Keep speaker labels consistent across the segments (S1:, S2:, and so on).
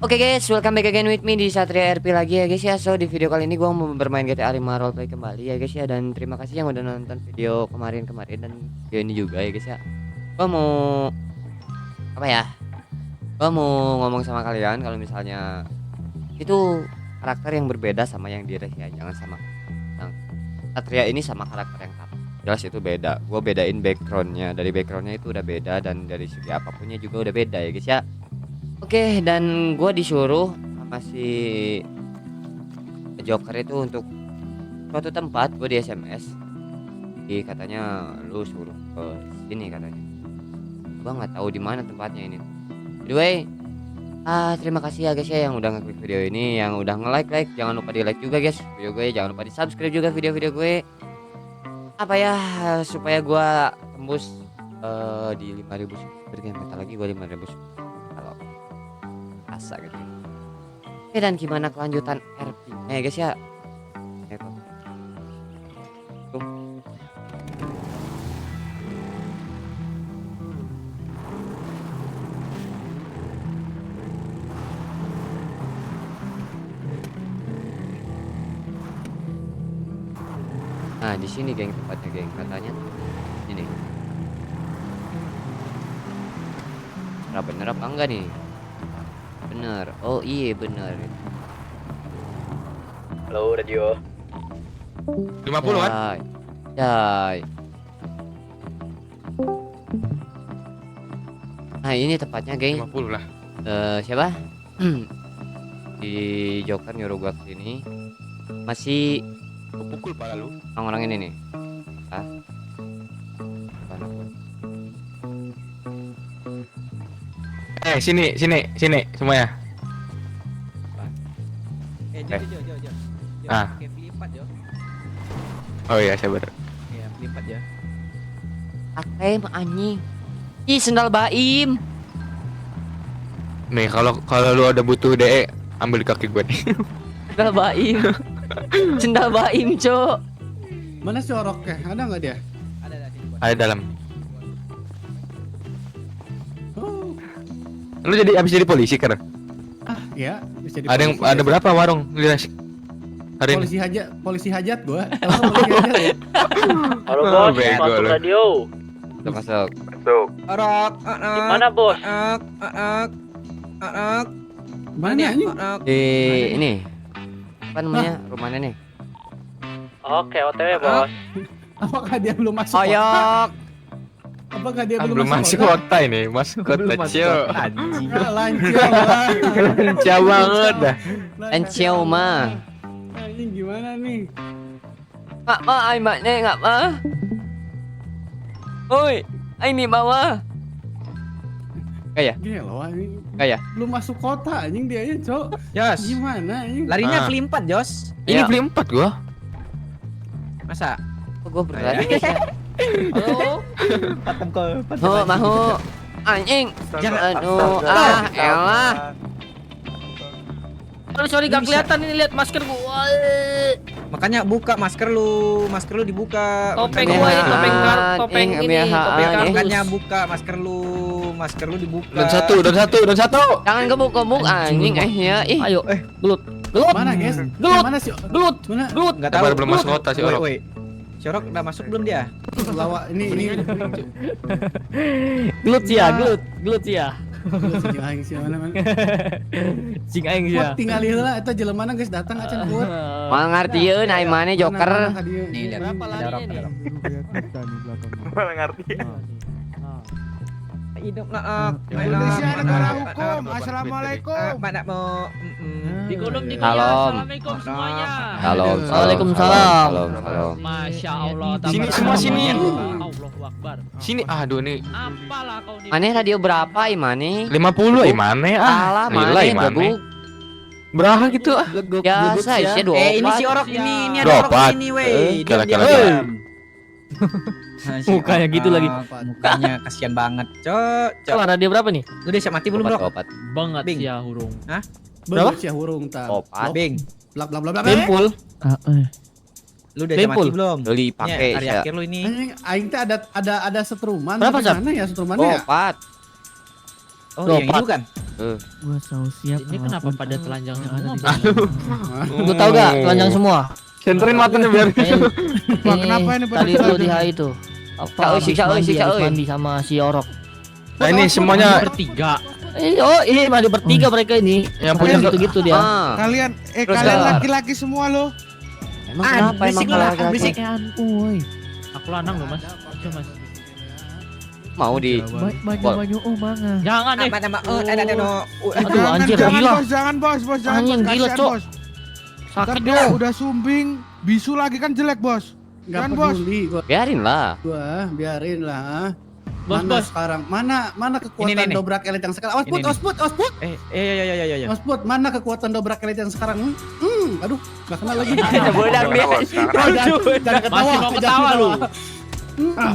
S1: Oke guys, welcome back again with me di Satria RP lagi ya guys ya. So di video kali ini gue mau bermain GTA 5 roleplay kembali ya guys ya. Dan terima kasih yang udah nonton video kemarin-kemarin dan video ini juga ya guys ya. Gue mau apa ya? Gue mau ngomong sama kalian kalau misalnya itu karakter yang berbeda sama yang di Resia. Jangan sama yang Satria ini sama karakter yang sama. Jelas itu beda. Gue bedain backgroundnya. Dari backgroundnya itu udah beda dan dari segi apapunnya juga udah beda ya guys ya. Oke, dan gue disuruh sama si Joker itu untuk suatu tempat. Gue di SMS, jadi katanya lu suruh ke sini katanya. Gue nggak tahu di mana tempatnya ini. Anyway, terima kasih ya guys ya yang udah ngeklik video ini, yang udah nge-like. Jangan lupa di like juga guys video gue, jangan lupa di subscribe juga video-video gue. Apa ya, supaya gue tembus di 5.000 subscriber. Bentar lagi gue 5.000 subscriber. Gitu. Oke, dan gimana kelanjutan RP-nya ya guys ya? Nah, di sini geng tempatnya geng, katanya ini. Bener apa enggak nih? Bener, oh iya bener.
S2: Halo radio
S3: 50 kan?
S1: Yay. Nah ini tempatnya geng.
S3: 50 lah.
S1: Siapa? Di Joker nyuruh gua kesini. Masih
S3: Pukul pala lu.
S1: orang-orang ini nih.
S3: Sini semuanya.
S2: Jo.
S3: Ah.
S2: Kayak pelipat Jo.
S3: Oh iya, sabar.
S2: Iya, pelipat Jo.
S1: Akem anjing. Ih, sendal Baim.
S3: Nih, kalau lu ada butuh DE, ambil di kaki gue nih.
S1: Sendal Baim. Sendal Baim, Cok.
S4: Mana si oroknya? Ada nggak dia?
S3: Ada dalam.
S4: Oh,
S3: Lu habis jadi polisi kan?
S4: iya. Bisa
S3: Ada yang ada berapa warung di Resik? Hari ini.
S4: Polisi hajat gua. Tahu polisi hajat ya?
S2: Halo
S3: Oh,
S2: bos,
S3: bego
S2: masuk
S3: lu.
S2: radio.
S1: Masuk.
S3: Orok,
S2: Gimana bos?
S4: Mana anjing?
S1: Di ini. Apa namanya? Rumahnya nih.
S2: Oke, OTW bos.
S4: Apakah dia belum masuk?
S1: Oyok.
S4: Apakah dia
S3: Belum masuk kota ini, masuk kota Cio.
S4: Anjing. Lancar lah.
S3: Jauh banget dah.
S1: Enceu mah.
S4: Anjing gimana nih?
S1: Nggak mah, ai maknya nggak mah. Oi, ai mi bawah. Kayak,
S4: Gila loh anjing.
S1: kayak.
S4: Belum masuk kota anjing dia ya, Cok.
S5: Jos,
S4: Gimana anjing?
S5: larinya
S3: Ah.
S5: pelimpat Jos.
S3: Ini
S1: Ya.
S3: beli 4 gua.
S5: Masa?
S1: Kok gue berlari guys ya? Halo?
S5: Patem ke
S1: Mahu. Anjing.
S5: Jangan.
S1: Aduh, elah. Sorry gak kelihatan ini, lihat masker gua.
S5: Makanya buka masker lu dibuka.
S2: Topeng
S5: Makanya-
S2: gua ini, topeng topeng ini, topeng
S5: Makanya
S2: kardus.
S5: buka masker lu dibuka.
S3: Dan satu.
S1: Jangan gebuk-gebuk anjing ya. Ih.
S2: Ayo, gelut.
S4: Mana, guys?
S2: Gelut.
S4: Mana sih?
S2: Gelut.
S4: Mana?
S2: Gelut.
S5: Enggak tahu.
S3: Sabar, belum masuk kota si Orok.
S5: Woi. Si Orok udah masuk belum dia?
S4: Lawa ini.
S2: Gelut sih ya, gelut sih ya.
S4: Sing aing sih mana?
S2: Cing aing sih ya.
S4: Buat tinggal heula eta jelemana guys datang acan buat.
S1: Mal ngartieun ai mane Joker.
S5: Nih lihat.
S2: Berapa
S5: Ada Orok,
S2: larinya
S5: ada Orok.
S3: Malah ngerti.
S5: Hidup
S4: Indonesia negara hukum. Assalamualaikum.
S5: Pada mau
S2: Digodok di
S1: Salam.
S2: Assalamualaikum semuanya.
S1: Salam.
S2: Waalaikumsalam.
S1: Salam.
S2: Masya Allah.
S3: Sini, semua sini.
S2: Allahu Akbar.
S3: Sini, aduh nih.
S2: Apalah kau nih.
S1: Mane radio berapa i mane?
S3: 50 mana
S1: Salah
S3: Nilai
S1: mane
S3: mana?
S1: gebuk.
S3: Berapa gitu ah?
S1: Biasa sih 24.
S5: ini si Orok ini ada Orok
S3: 24.
S5: ini weh.
S3: Kala.
S2: Mukanya gitu lagi.
S5: Mukanya kasihan banget. Cok.
S2: Salah radio berapa nih?
S5: Lu udah siap mati belum, Bro?
S1: Opat.
S2: Banget
S5: Bing.
S2: sih ya hurung.
S4: Berapa sih hurung ta?
S1: Opat.
S5: Bing,
S4: Blak blak blak blak.
S2: Pimpul.
S5: lu udah siap
S2: Limpul.
S5: mati belum?
S1: Beli
S5: Nya,
S1: pakai
S5: hari
S1: ya.
S5: akhir lu ini.
S4: Anjing aing teh ada setruman.
S2: Berapa,
S4: Tapi
S2: Sab?
S4: mana ya setrumannya ya?
S1: Opat.
S5: Oh, yang
S2: Dopat.
S5: itu kan?
S6: Gua selalu siap.
S2: Ini kenapa pada telanjang semua?
S6: Lu tahu gak telanjang semua?
S3: Senterin matanya biar.
S4: Wah, kenapa ini pada
S6: Tadi tuh di
S4: telanjang?
S6: HI tuh.
S1: Siksa, oi, siksa, oi,
S6: Mandi
S1: siksa,
S6: habis
S1: oi.
S6: mandi sama si Orok.
S3: Nah ini semuanya
S2: Bertiga.
S6: Ini mandi bertiga mereka ini.
S3: yang punya
S6: Gitu-gitu dia.
S1: Ah.
S4: Kalian
S1: Terus
S4: kalian
S1: kelar.
S4: laki-laki semua lo.
S1: Emang kenapa emang kalau laki-laki
S6: Berisik woi.
S2: Aku lanang loh mas. Aja mas.
S1: mau di
S6: Banyak manga.
S2: Jangan deh.
S6: Aduh anjir gila.
S4: Jangan bos, jangan
S6: Anjing,
S4: bos,
S6: gila,
S4: kasihan,
S6: Cok.
S4: bos. Ntar
S6: Sakit
S4: dia
S6: dong.
S4: udah sumbing, bisu lagi kan jelek bos.
S7: Nggak
S4: Kan, Bos?
S7: peduli
S1: biarin lah.
S7: gua, biarin lah.
S2: Bos,
S7: Mana
S2: bos.
S7: sekarang? Mana kekuatan
S5: Ini, nih.
S7: dobrak elit yang sekarang?
S5: Ini,
S7: Osput, osput.
S5: Ya.
S7: Osput, mana kekuatan dobrak elit yang sekarang? Aduh, nggak kenal lagi.
S1: Bodak dia.
S7: Jangan ketawa.
S2: Masih mau ketawa lu.
S7: Nah,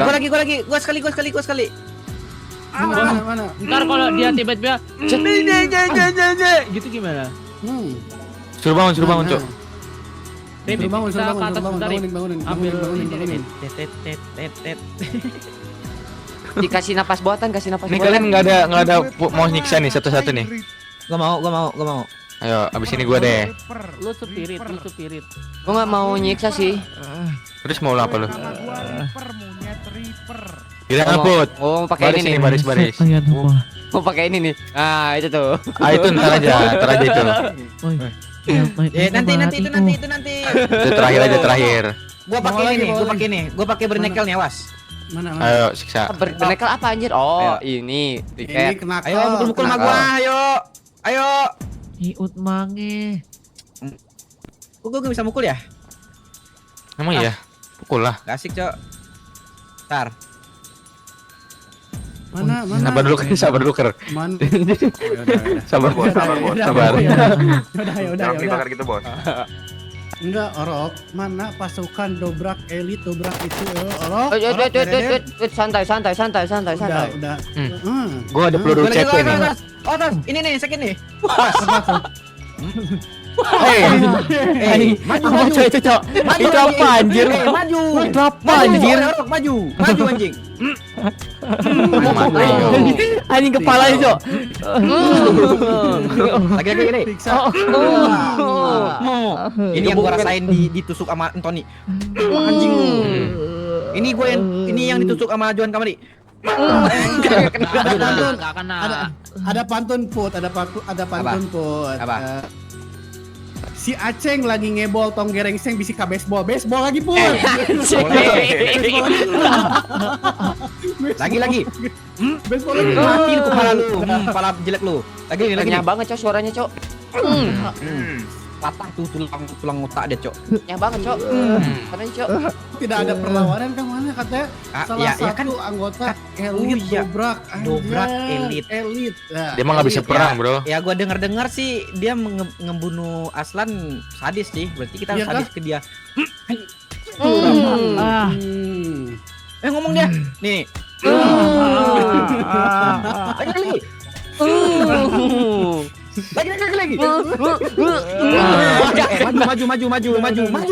S5: Gua lagi. Gua sekali.
S7: mana?
S2: Ntar kalau dia tiba-tiba gitu gimana?
S3: suruh bangun, Cok.
S2: Remi,
S7: Suruh bangun,
S2: kita ke atas bentar, Remi.
S7: bangunin.
S2: Ambil
S7: bangunin.
S2: ini.
S1: Dikasih napas buatan, kasih napas
S3: Ini
S1: buatan.
S3: kalian nggak ada mau nyiksa nih satu-satu nih.
S5: Gua mau.
S3: Ayo, abis ini gua deh.
S2: Lu spirit.
S1: Gua nggak mau nyiksa sih.
S3: Terus mau apa lu?
S4: Nama gua Reaper, monyet Reaper.
S3: Hilang
S1: Gua
S3: ngaput.
S1: mau pakai
S3: Baris
S1: ini
S3: ini,
S1: nih.
S3: baris.
S1: Mau pakai ini nih. Ah, itu tuh.
S3: Ah itu ntar aja itu.
S5: Nanti.
S3: Itu terakhir.
S5: Gua pakai ini. Gua pakai bernekel nih, awas.
S7: Mana?
S3: Ayo siksa.
S1: Bernekel apa anjir? Oh, ini.
S7: Ini
S1: Tiket.
S7: kena
S5: Ayo mukul sama gua, ayo.
S6: Iut mange.
S5: Gua gak bisa mukul ya?
S3: Emang iya? Pukul lah.
S5: Gak asik, Cok. Ntar.
S7: Mana?
S3: Sabar dulu Ker.
S7: Mana?
S3: Sabar bos. Sabar.
S7: Udah.
S8: dibakar gitu bos.
S7: Enggak, Orok. Mana pasukan dobrak elit itu? Orok.
S1: Santai.
S7: Udah.
S3: Gua ada peluru
S5: Gua lagi,
S3: CP nih.
S5: Oh, tas. Ini nih, sakit nih.
S3: Hei,
S6: Apa itu, Cok? Itu apa anjir?
S5: Maju.
S6: Itu apa anjir?
S5: Maju anjing.
S6: Anjing kepalanya, Cok.
S5: Lagi.
S7: Siksa.
S5: Ini yang gua rasain ditusuk sama Anthony. Anjing lu. Ini yang ditusuk sama Johan Kamari.
S2: Enggak kena.
S7: Ada pantun Put.
S5: Apa?
S7: Si Aceng lagi ngebol tong gerengseng bisika baseball lagi Put.
S5: Lagi.
S7: Baseball lagi.
S5: Mati lu kepala lu. Kepala jelek lu. Lagi.
S1: Nyah banget, Cok, suaranya, Cok.
S5: Patah tuh tulang otak dia, Cok.
S1: Nyah banget, Cok. Karena, Cok.
S7: Tidak ada perlawanan kan mana katanya salah
S5: ya
S7: satu
S5: kan.
S7: anggota elit
S5: iya.
S7: dobrak
S5: Elit.
S7: Nah,
S3: Dia mah nggak bisa perang, Bro.
S5: Ya gua dengar sih dia ngebunuh Aslan sadis sih. Berarti kita harus
S7: Iya
S5: sadis ke dia. Ngomong dia. Nih. Lagi. Maju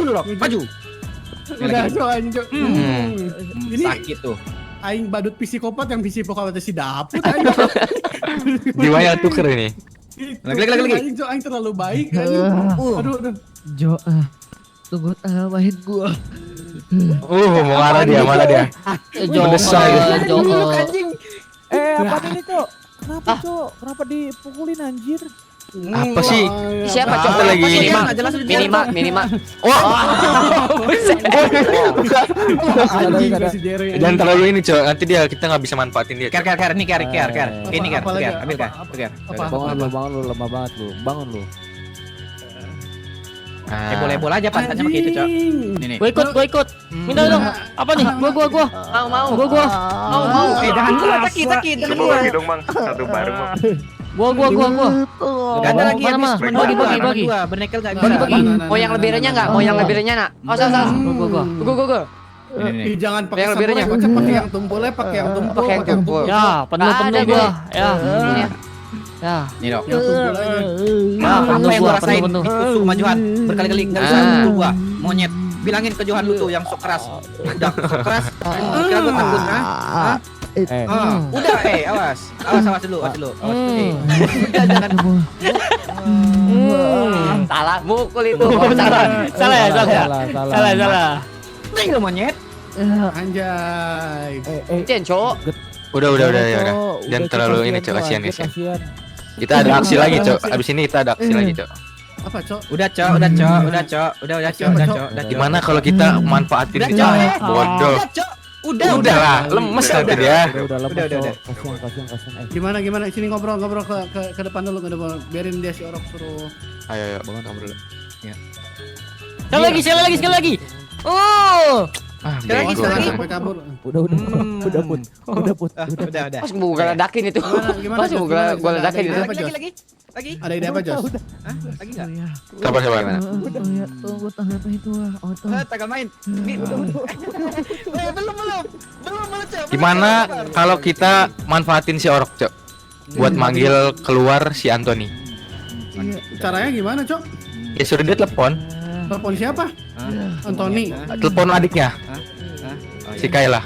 S5: lu, Rok. Maju.
S7: udah Cok, anjing, Cok. Ini
S5: Sakit tuh.
S7: aing badut psikopat yang psikopat si dapet anjing.
S3: Jiwanya tuker ini.
S5: Lagi.
S7: Anjing, Cok, aing terlalu baik anjing. Aduh.
S6: Jo, tunggu tambahin gua.
S3: Mau marah dia.
S6: Jo,
S3: Mendesai.
S6: Jo.
S4: Apa ini, Cok? Kenapa, Cok? Kenapa dipukulin anjir?
S3: Apa sih?
S1: Siapa, Cok?
S3: Apa lagi?
S5: Minimal, jelas lu
S1: Minimal.
S7: Anjing si Jere.
S3: Jangan terlalu ini, Cok. Nanti kita nggak bisa manfaatin dia. Cok.
S5: Ker. Ini ker. Ini ker.
S7: Apalagi?
S5: Ambil ker.
S7: Apa?
S4: Lu lemah banget lu. Bangun lu.
S5: Boleh aja pantatnya pakai itu, Cok. Nih.
S6: Gua ikut. Minta dong. Apa nih? Gua.
S1: Mau.
S6: Gua.
S5: Jangan gua sakit. Jangan
S8: Coba
S5: gua.
S8: bagi dong bang, satu bareng bang.
S6: Gua.
S5: Gak ada lagi
S6: Mana,
S5: habis.
S6: mana? Bagi.
S5: Gua bernekel gak
S6: Bagi.
S5: bisa.
S1: Mau yang lebih renyah enggak? Mau yang lebih renyah enggak? Sas. Gua.
S5: Ini.
S7: Jangan pakai
S1: Yang lebih renyah.
S7: samurai, pakai yang tumpulnya, pakai yang tumpul.
S1: Pakai yang tumpul.
S6: Ya, penuh
S1: Nggak ada,
S6: gua.
S1: Dek.
S6: Ya.
S1: Ini ya.
S6: Ya.
S5: Nih, Dok.
S7: Yang tumpul aja.
S5: Apa
S6: penuh
S5: yang
S6: gua,
S5: gua rasain
S6: penuh.
S5: ditusuk sama Johan berkali-kali enggak bisa mukul gua. Monyet. Bilangin ke Johan lu tuh yang sok keras. Udah sok keras. Kira gua takut, ha? Udah, awas. Awas dulu.
S6: Udah jangan.
S1: Salah mukul itu.
S6: Salah ya, salah.
S5: Nih lu monyet.
S7: Anjay.
S1: Cen, Cok.
S3: Udah ya udah. Jangan terlalu ini Cok, kasihan guys ya. Kita ada aksi lagi Cok. Abis ini kita ada aksi lagi Cok.
S7: Apa, Cok?
S5: Udah, Cok.
S3: Gimana kalau kita manfaatin
S5: Udah,
S3: itu?
S5: Cok.
S3: Bodoh.
S5: Udah, Cok. Udah
S3: Udahlah, lemes nanti dia.
S4: Udah.
S7: Kasihan. Gimana? Sini ngobrol ke depan dulu, ke depan. Biarin dia si Orok suruh.
S3: Ayo ngobrol.
S6: Sekali lagi. Oh.
S5: Sekali
S3: Bego.
S5: lagi.
S7: Sampai kabur.
S4: Udah put.
S5: Udah.
S1: Pas mau gue ledakin itu.
S7: Gimana,
S1: Pas mau gue ledakin itu.
S7: Apa, Jos?
S5: Lagi.
S7: Ada ide apa, Jos?
S5: Lagi enggak?
S3: Sabar.
S6: Tunggu tahan itu auto.
S5: Tanggal main. Belum, Cok.
S3: Gimana kalau kita manfaatin si Orok Cok? Buat manggil keluar si Anthony.
S7: Caranya gimana, Cok?
S3: Ya suruh dia telepon.
S7: Telepon siapa? Anthony.
S3: Telepon adiknya. Si Kayla.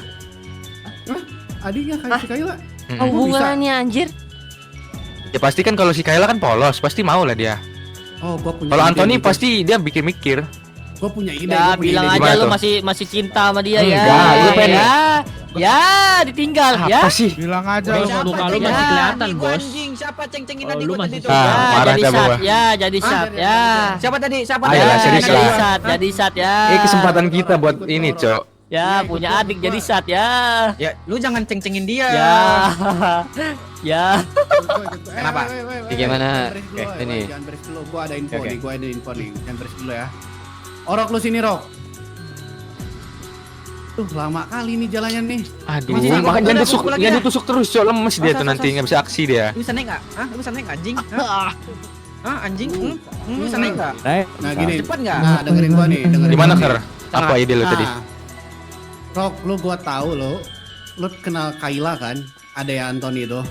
S7: Adiknya kayak si Kayla.
S1: Apa hubungannya anjir?
S3: Ya pasti kan kalau si Kayla kan polos, pasti mau lah dia.
S7: Oh, gua punya
S3: Kalau
S7: ide
S3: Anthony
S7: gitu.
S3: pasti dia mikir-mikir.
S7: Gua punya ide.
S6: Ya
S7: gua punya
S6: bilang
S7: ide.
S6: aja
S3: Gimana
S6: lu
S3: tuh?
S6: masih cinta sama dia ya.
S3: Enggak, lu pengen-
S6: Ya, ditinggal ya.
S3: Apa sih?
S4: Bilang aja
S2: Bos, muka lu masih kelihatan, Bos.
S5: Anjing, siapa ceng-cengin
S2: Oh,
S5: tadi
S2: lu
S5: gua
S2: masih
S5: tadi tuh?
S3: Ah,
S6: Ya,
S3: marah
S6: jadi
S3: dah
S6: sat
S3: gua.
S6: ya, jadi sat ya.
S5: Siapa tadi?
S3: Ayolah, serius
S6: jadi
S3: lah.
S6: sat, jadi sat ya.
S3: Kesempatan kita buat ini Cok.
S6: Ya, punya adik jadi sat ya.
S5: Ya, lu jangan ceng-cengin dia.
S6: Ya. Ya.
S5: Kenapa?
S1: Gimana?
S7: Ini.
S1: Ini.
S7: Jangan beres dulu. Gua ada info
S5: Oke.
S7: nih. Gua ada info nih. Jangan beres dulu ya. Orok lu sini, Rok. Tuh, lama kali nih jalannya nih.
S3: Aduh,
S5: Masih sanggup,
S3: makanya
S5: udah,
S3: ditusuk,
S5: pukul lagi
S3: jangan
S5: ya.
S3: ditusuk terus Cok, lemes dia tuh nanti nggak bisa aksi dia.
S5: Lu bisa naik enggak? Lu bisa naik enggak, anjing? Anjing? Lu bisa naik enggak?
S7: Nah, gini.
S5: Cepat enggak?
S7: Nah, dengerin gua nih, dengerin.
S3: Gimana
S7: gua nih.
S3: Ker? Apa ide lu tadi?
S7: Nah, Rok, gua tahu lu kenal Kayla kan? Ada ya Anthony itu.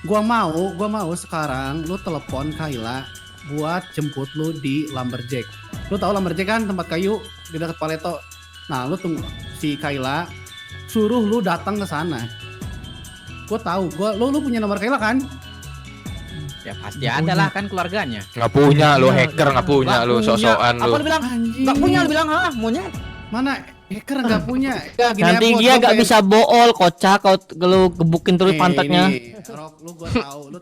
S7: Gua mau sekarang lu telepon Kayla buat jemput lu di Lumberjack. Lu tahu Lumberjack kan tempat kayu di dekat Paleto. Nah, lu tunggu si Kayla suruh lu datang ke sana. Gua tahu, lu punya nomor Kayla kan?
S5: Ya pasti ada lah kan keluarganya.
S3: Nggak punya lu hacker, nggak punya
S5: Nggak
S3: lu
S5: punya.
S3: sok-sokan
S5: Apa
S3: lu.
S5: lu bilang?
S7: Anjing.
S5: Enggak punya, lu bilang monyet.
S7: Mana hacker nggak punya? Ya, gini
S6: Nanti
S7: ya, Put,
S6: dia
S7: lu
S6: gak
S7: pengen-
S6: bisa bool kocak kalau gebukin terus pantatnya.
S7: Ini, Rok, lu gua tahu, lu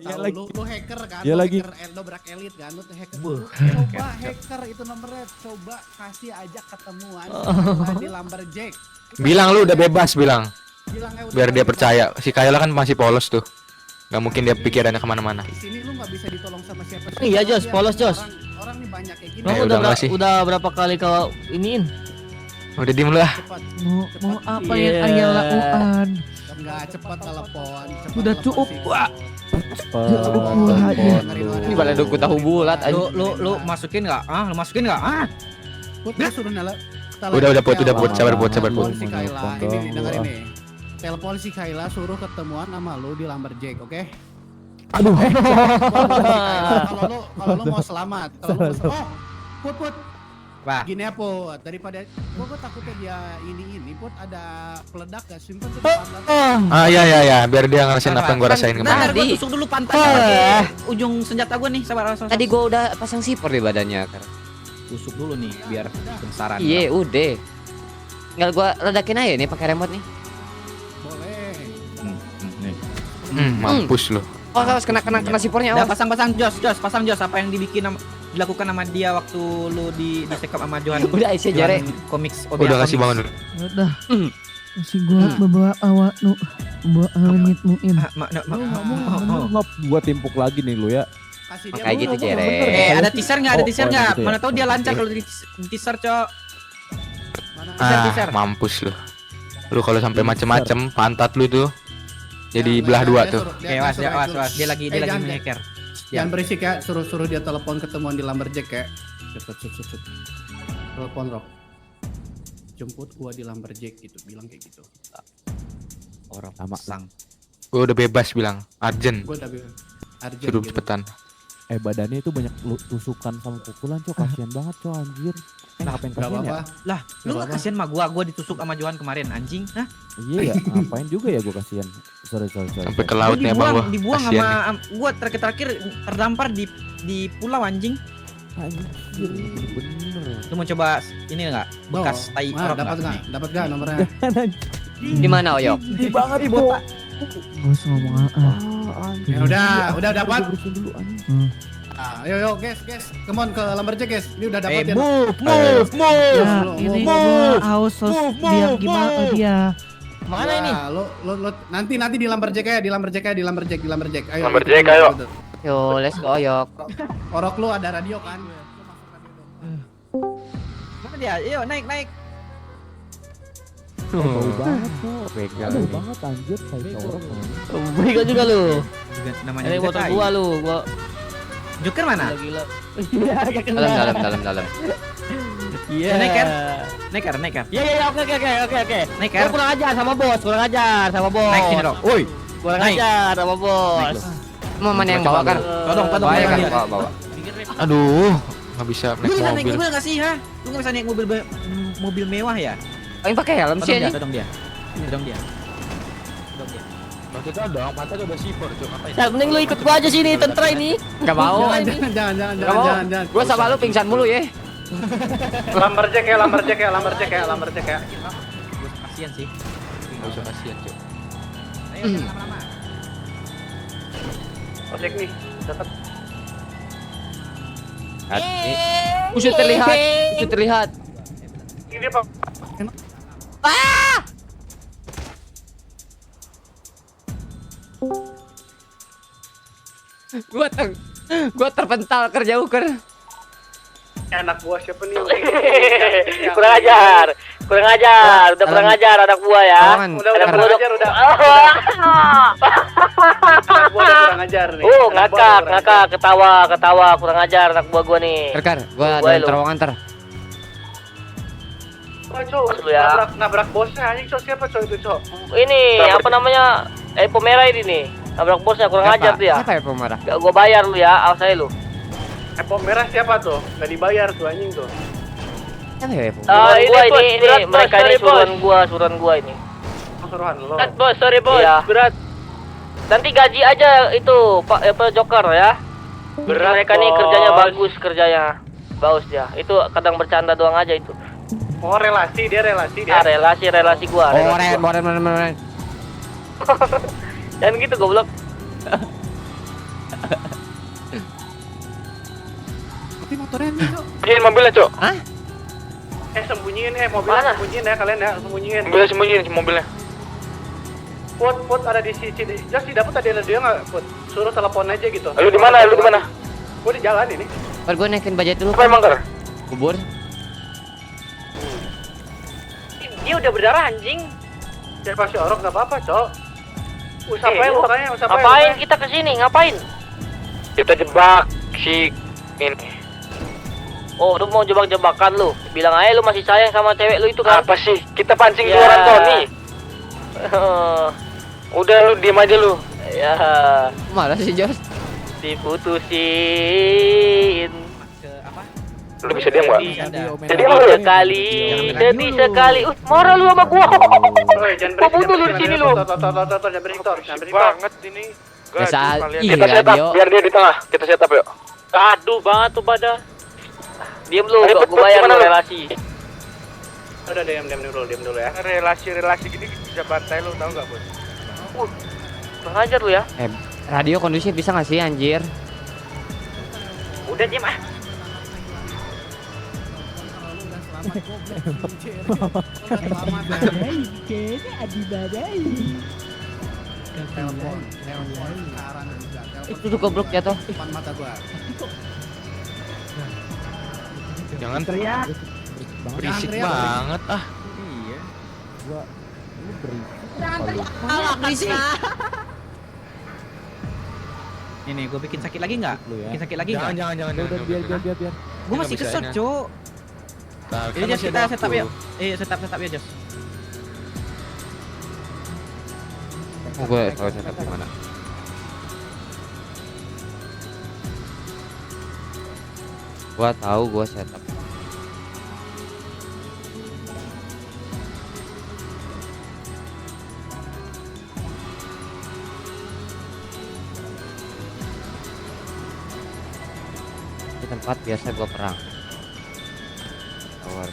S7: hacker kan?
S4: Dia
S7: Lu
S4: lagi.
S7: hacker Dobrak Elite kan? Lu tuh hacker. Coba hacker itu nomornya, coba kasih aja ketemuan di Lumberjack.
S3: Bilang lu udah bebas bilang,
S7: Bilang udah
S3: biar dia
S7: bebas.
S3: percaya. Si Kayla kan masih polos tuh. Nggak mungkin dia pikirannya kemana-mana.
S7: Di sini lu nggak bisa ditolong sama siapa-siapa.
S6: Iya, Jos,
S7: Lihat,
S6: polos, Jos.
S7: Orang nih banyak kayak gini.
S6: Kamu
S3: Ya,
S6: udah,
S3: udah makasih.
S6: udah berapa kali kau iniin?
S3: Udah diem lu ah.
S7: Cepat.
S6: Mau apa
S7: Iya.
S6: yang ayah lakukan?
S7: Enggak cepat telepon. cepat
S6: Udah
S7: telepon
S6: cukup,
S7: sih.
S6: Wak.
S1: Ini pada duku tahu bulat aja.
S5: Lu masukin enggak? Lu masukin enggak?
S7: Put, lu suruh nyala.
S3: Udah Put, udah Put, sabar Put, sabar Put.
S7: Telepon si Kayla,
S4: Telepon
S7: ini
S4: dong,
S7: dengerin
S4: gua.
S7: nih. Telepon si Kayla suruh ketemuan sama lu di Lumberjack, oke?
S3: Aduh.
S7: Kalau lu mau selamat, Put.
S5: Wah.
S7: Gini ya Put, daripada gua takutnya dia ini Put ada peledak gak simpen tuh di pantat.
S3: Ah ya, biar dia ngerasain apa yang gua rasain
S5: Bentar,
S3: kemarin.
S5: gua
S1: Tadi.
S5: tusuk dulu pantatnya pakai ujung senjata gua nih. Sabar.
S1: Tadi gua udah pasang sipor di badannya, Kar.
S5: tusuk dulu nih biar besaran.
S1: Iya, udah. Tinggal gua ledakin aja nih pakai remote nih.
S7: Boleh.
S5: Nih.
S3: Mampus lu.
S1: Oh, awas kena sipornya.
S5: Udah
S1: Awas.
S5: pasang Jos apa yang dilakukan sama dia waktu lu disekap sama Johan.
S1: Udah isi jare.
S5: Komiks
S3: Udah kasih bangun dulu.
S6: Udah. Masih gua bawa awak nu, bawa langit muin.
S4: Ngap gua timpuk lagi nih lu ya.
S7: Kasih dia
S1: Kayak gitu,
S7: dulu,
S1: Jere.
S7: bener.
S5: Ada teaser nggak? Ada
S4: Oh,
S5: teaser
S4: oh,
S5: nggak?
S4: gitu ya.
S5: Mana tahu dia lancar kalau di teaser, Cok.
S7: Mana?
S5: Teaser.
S3: Mampus lu. Lu kalau sampai macem-macem pantat lu tuh jadi belah dua tuh.
S5: Oke, was. Dia lagi nge-hacker.
S7: Jangan berisik ya, suruh dia telepon ketemuan di Lumberjack ya. Cepet. Telepon Rock. Jemput gua di Lumberjack gitu, bilang kayak gitu.
S5: Orang
S4: Sama.
S5: sang.
S3: Gua udah bebas bilang. Urgent.
S7: Gua udah bilang. Urgent
S3: Suruh
S7: gitu.
S3: cepetan.
S4: badannya itu banyak tusukan sama pukulan, Cok. Kasihan banget, Cok, anjir. Kenapa yang
S7: Gak
S4: kasihan ya?
S7: apa-apa.
S5: Lah, lu nggak kasihan mah gua ditusuk sama Johan kemarin anjing. Hah?
S4: Iya ya, ngapain juga ya gua kasihan. Sorry.
S3: Sampai ke lautnya bang gua.
S5: Dibuang
S3: Kasian nih.
S5: sama gua terakhir terdampar di pulau anjing.
S4: Anjir, bener-bener.
S5: Lu mau coba ini enggak? Bekas tai orok
S7: dapat
S5: nggak?
S7: nggak? Dapat nggak nomornya?
S1: Di mana Oyok?
S4: Gede banget, Cok.
S6: Bos ngomong
S7: Ya udah dapat.
S4: Bersihin dulu anjing.
S7: Nah, ayo guys, come on ke Lumberjack guys. Ini udah dapat ya.
S5: Move.
S6: Ya, ini gua haus biar gimana dia.
S1: Mana ini?
S7: Lo nanti di Lumberjack ya, di Lumberjack. Ayo.
S3: Lumberjack, ayo.
S1: Yo, let's go Oyok.
S7: Orok lu ada radio kan?
S5: Mana dia? Ayo naik.
S4: Bau banget, Cok.
S3: Pegang
S4: Bau
S3: nih.
S4: banget anjir, kayak orang.
S2: Bego juga lu.
S5: Juga namanya
S2: Ini
S5: juga
S2: motor
S5: tai.
S2: gua lu, gua
S5: Joker mana?
S2: gila.
S1: Dalam.
S2: Iya.
S5: Naik kan? Naik kan?
S2: Iya, oke.
S5: Naik
S2: Gua
S5: kan?
S2: kurang ajar sama bos.
S5: Naik sini dong. Woi.
S2: Kurang
S5: Naik.
S2: ajar sama
S5: Naik
S2: bos.
S5: lu.
S1: Mau mana yang bawa kan?
S5: Todong
S1: Bawa ya kan?
S5: lihat.
S1: Bawa.
S3: Aduh, nggak bisa
S5: Lu
S3: naik
S5: bisa naik
S3: mobil.
S5: mobil nggak sih, ha? Lu nggak bisa naik mobil mewah ya?
S1: Paling pakai helm sih ini.
S5: Todong dia.
S3: Maksudnya dong, mata udah sipor cuy. Ngapain?
S2: Ya, mending lu ikut gua aja sini, tentara ini.
S1: Enggak mau.
S7: Jangan.
S1: Enggak mau. Gua sama lu pingsan mulu ya.
S8: Lumberjack ya.
S5: Gua kasihan sih.
S3: Nggak usah kasihan cuy.
S5: Ayo jangan lama-lama.
S8: Ojek nih. Dapat.
S1: Usut terlihat.
S8: Ini Pak.
S1: Gua terpental kerja uker.
S8: Anak buah siapa nih?
S2: Kurang ajar. Udah kurang ajar anak buah ya.
S1: Aman.
S8: Udah
S2: Anak
S8: kurang
S2: buah
S8: ajar udah. Anak buah udah kurang ajar nih. Anak buah udah kurang
S2: ngakak, ketawa, kurang ajar anak buah gua nih.
S1: Kerkar, gua
S2: Gua
S1: ada
S2: lu.
S1: terowongan ter.
S8: Oh, Cok,
S2: Lu ya.
S8: nabrak bosnya anjing, Cok. Siapa Cok itu, Cok?
S2: Ini apa namanya? Pemerah ini nih. Nabrak bosnya kurang ajar dia.
S1: Siapa ya pemarah?
S2: Gak gua bayar lu ya, awas aja lu.
S8: Pom merah siapa tuh? Gak dibayar tuh anjing tuh.
S1: Siapa ya pemarah?
S2: Ini mereka ini suruhan gua ini.
S8: Suruhan lo.
S2: Bos, sorry bos, berat. Nanti gaji aja itu Pak Joker ya.
S8: Berat,
S2: Mereka nih
S8: Bos.
S2: kerjanya bagus, bagus dia. Itu kadang bercanda doang aja itu.
S8: Oh, relasi dia.
S2: Relasi gua.
S1: Oh,
S2: relasi gua.
S1: Ren.
S2: Jangan gitu goblok.
S7: Tapi motornya nih, Cok.
S3: Sembunyiin mobilnya cok.
S8: Sembunyiin mobilnya,
S2: Mana?
S8: sembunyiin ya kalian ya, sembunyiin.
S3: Mobilnya sembunyiin mobilnya.
S8: Put ada di sisi. Jas di dapur tadi ada dia nggak? Put, suruh telepon aja gitu.
S3: Lu di mana?
S8: Gua di jalan ini.
S1: Ntar gua naikin budget dulu.
S3: Apa emang Kar?
S1: Bubur.
S2: Dia udah berdarah anjing.
S8: Siapa si Orok nggak apa-apa, Cok. Siapa yang lu tanya?
S2: Ngapain kita kesini? Ngapain?
S3: Kita jebak si ini.
S2: Oh, lu mau jebak-jebakan lu? Bilang aja lu masih sayang sama cewek lu itu kan?
S3: Apa sih? Kita pancing
S2: Ya.
S3: keluar Tony. Udah lu diem aja lu.
S2: Ya,
S1: Malah sih Jos.
S2: diputusin.
S3: Lu bisa diam nggak?
S2: Sedih sekali. Marah lu sama gua.
S8: Woi, jangan
S2: Gua bunuh lu di sini lu.
S8: Jangan berisik, jangan berisik.
S3: Banget ini.
S1: Biasa
S3: Kita setup
S1: radio.
S3: biar dia di tengah. Kita setup yuk.
S2: Aduh banget tuh pada. Diam lu,
S3: Ayo,
S2: gua bayar
S3: gimana
S2: lu
S3: lu?
S2: relasi.
S8: Udah diam dulu ya.
S3: Relasi gini bisa bantai lu tahu nggak bos?
S2: Kurang ajar lu ya.
S1: Radio kondusif bisa nggak sih anjir?
S2: Udah diam ah.
S6: Badai, kayaknya adi badai.
S7: Telepon sekarang juga.
S1: Itu tuh goblok jatuh.
S7: Depan mata gua.
S3: Jangan
S4: Teriak.
S3: berisik
S7: teriak.
S3: banget ah.
S4: Iya. Gua ini berisik.
S5: Ini gue bikin sakit lagi nggak?
S4: Lu ya.
S5: Bikin sakit lagi nggak?
S3: Jangan.
S4: Udah biar.
S5: Gue masih
S3: Nggak bisa
S5: kesel,
S3: ini.
S5: Cok.
S3: Nah,
S5: Ini Jas kita setup ya. Setup ya, Jas.
S1: Oh, gue tahu setup di mana. Gua tahu gua setup. Di tempat biasa gua perang. Tower.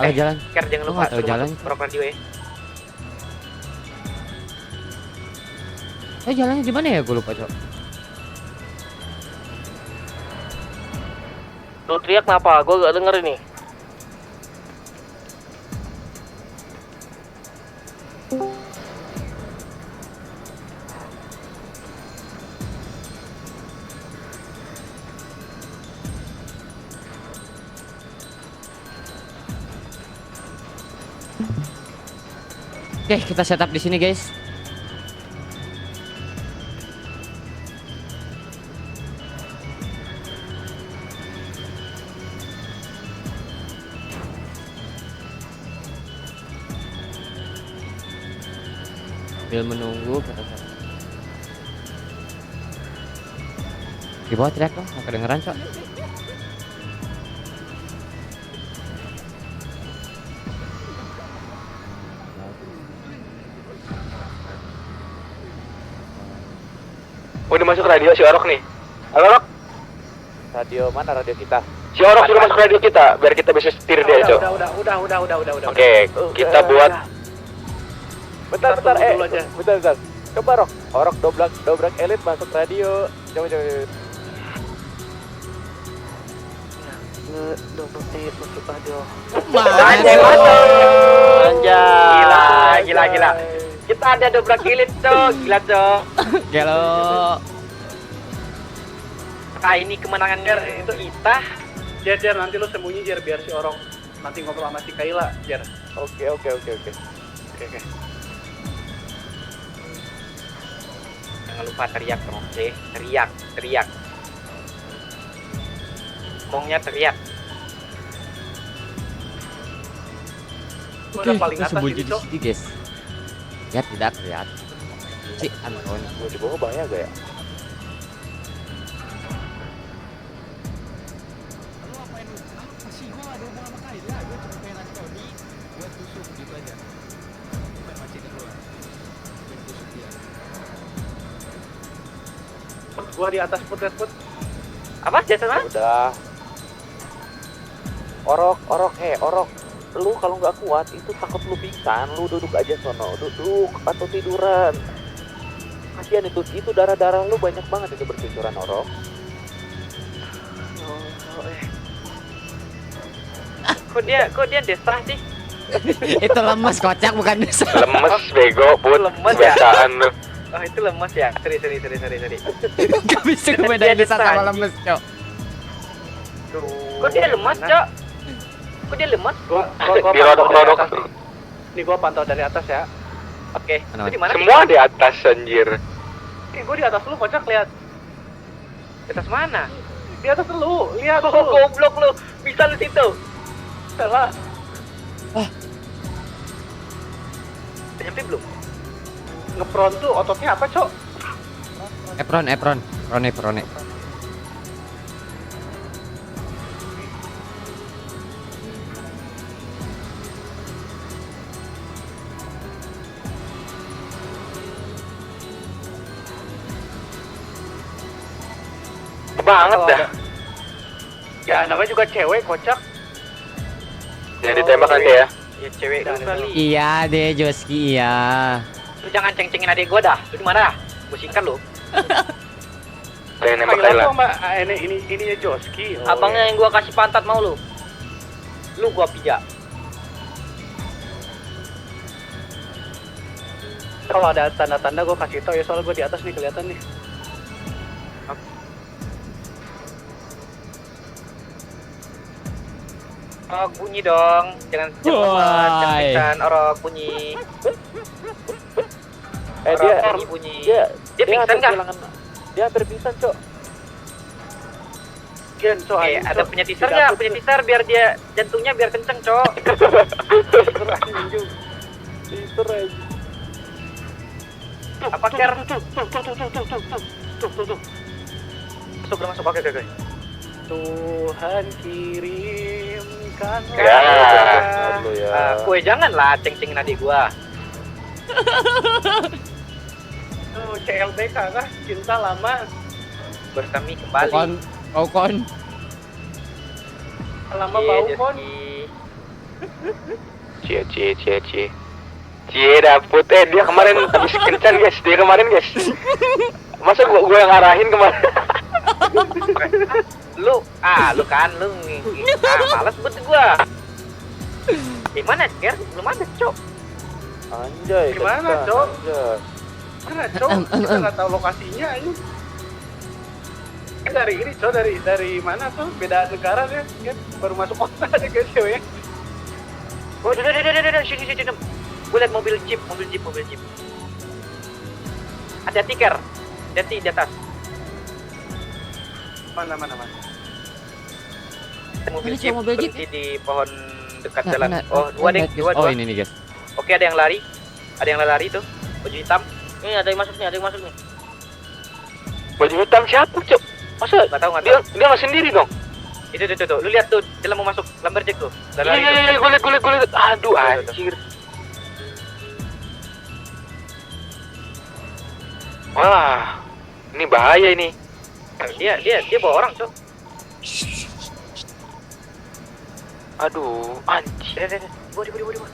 S1: Jalan.
S2: Ker jangan
S1: Gua
S2: lupa
S1: nggak tahu
S2: suruh
S1: jalan.
S2: masuk Rock Radio ya.
S1: Jalannya di mana ya? Gua lupa, Cok.
S2: Lu teriak kenapa? Gua gak denger ini.
S1: Oke, kita setup di sini, guys. Sambil menunggu kita setup. Di bawah teriak dong, nggak kedengeran, Cok.
S3: Udah masuk radio si Orok nih. Halo Orok.
S2: Radio mana radio kita?
S3: Si Orok sudah masuk radio kita, biar kita bisa setir dia, Cok.
S8: Udah.
S3: Oke, kita buat.
S2: Bentar,
S8: Bentar, dulu aja.
S2: bentar. Coba Orok dobrak elit masuk radio. Coba. Dobrak elit masuk radio. Gila. Kita ada dobrak elit, Cok. Gila, Cok.
S1: Gelo.
S2: Nah, ini kemenangan
S8: Jar, itu
S2: kita.
S8: Jar, nanti lu sembunyi Jar biar si Orok nanti ngobrol sama si Kayla, Jar.
S2: Oke.
S8: Oke.
S2: Jangan lupa teriak dong, teriak. Ngomongnya teriak.
S8: Lu udah paling
S1: kita
S8: atas
S1: sembunyi
S8: ini,
S1: di
S8: Cok.
S1: sini, guys. Ya tidak lihat. Si Anton.
S2: Gua di bawah bahaya gak ya?
S8: Gua di atas put.
S2: Apa? Jason mana? Udah. Orok. Lu kalau nggak kuat itu takut lu pingsan, lu duduk aja sono, duduk atau tiduran. Kasihan itu darah lu banyak banget itu bercucuran, Orok. Kok dia desah sih?
S1: Itu lemes, kocak, bukan desa.
S3: Lemes bego, Put.
S2: Lemes ya?
S3: Kebiasaan lu.
S2: Oh, itu lemas ya? Sorry.
S1: Gak bisa kebedain desa sama lemes, Cok.
S2: Kok dia lemas, Cok?
S8: Gua
S3: Dirodok-rodok.
S8: Nih gua pantau dari atas ya.
S2: Oke.
S1: Mana,
S2: Itu di mana?
S3: Semua di atas anjir.
S8: Gua di atas lu, kocak, lihat.
S2: Di atas mana?
S8: Di atas lu, lihat
S2: Oh,
S8: lu.
S2: goblok lu. Bisa lu situ.
S8: Salah.
S2: Udah nyampe belum?
S8: Ngepron tuh ototnya apa, Cok?
S1: Epron. Rone.
S3: Banget dah.
S8: Ya namanya juga cewek, kocak.
S3: Yang ditembak nanti ya.
S2: Ya cewek dulu kali.
S1: Iya deh, Joski, iya.
S2: Lu jangan ceng-cengin adik gua dah. Lu di mana? Gua sikat lu.
S3: Ada yang nembak
S8: Kayla
S3: Kayla.
S8: tuh sama ininya Joski. Oh,
S2: Abangnya
S8: iya.
S2: yang gua kasih pantat mau lu. Lu gua pijak.
S8: Kalau ada tanda-tanda gue kasih tau ya, soalnya gue di atas nih kelihatan nih.
S2: Orok bunyi dong. Jangan pingsan. Orok bunyi. Bunyi. Dia pingsan kah? Dia hampir pingsan, Cok.
S8: Gen, Cok.
S2: Oke, ada punya teaser nggak? Punya teaser biar dia jantungnya biar kenceng, Cok.
S8: Teaser aja.
S2: Apa Ker?
S8: Tuh.
S2: Masuk, udah masuk. Oke.
S8: Tuhan kirimkan
S2: Kue janganlah ceng-cengin adik gua.
S8: Tuh CLBK kah? Cinta lama.
S2: Bersemi kembali.
S1: Okon.
S8: Lama bau kon.
S3: Cie dapet dia kemarin habis kencan guys. Dia kemarin guys. Masa gua yang arahin kemarin.
S2: Lu kan males buat gua. Gimana Ker? Belum ada, Cok.
S3: Anjay.
S8: Gimana, Cok? Mana, Cok? Kita nggak tahu lokasinya ini. Dari ini, Cok, dari mana tuh? Beda negara deh, kan? Baru masuk kota aja guys, ya.
S2: Oh, udah, sini. Gue liat mobil jeep. Hati-hati Ker. Hati di atas.
S8: Mana?
S2: Mobil
S1: Mana,
S2: jeep
S1: Cok, mobil jeep?
S2: berhenti di pohon dekat
S1: Nah,
S2: jalan.
S1: nah,
S2: Oh, dua deh, dua.
S1: Oh, ini nih, guys.
S2: Oke, ada yang lari tuh. Baju hitam. Ini ada yang masuk nih.
S3: Baju hitam siapa, Cok? Masa
S2: Nggak tahu.
S3: dia nggak sendiri dong?
S2: Itu. Lu lihat tuh, dia mau masuk Lumberjack tuh.
S3: Iya, gue liat. Aduh, anjir. Wah, ini bahaya ini.
S2: Dia bawa orang, Cok.
S3: Aduh, anjir.
S2: Bawa.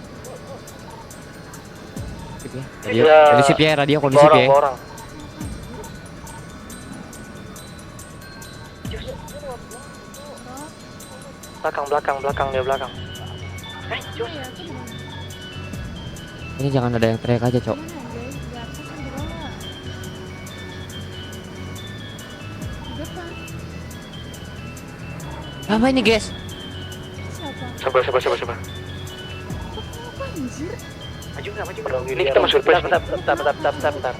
S1: Kondisi ya, radio kondisi ya.
S3: Orang. Belakang dia belakang.
S2: Jos.
S1: Ini jangan ada yang teriak aja, Cok. Apa ini, guys?
S3: Sabar.
S2: Maju nggak?
S3: Ini kita masuk base.
S2: Bentar.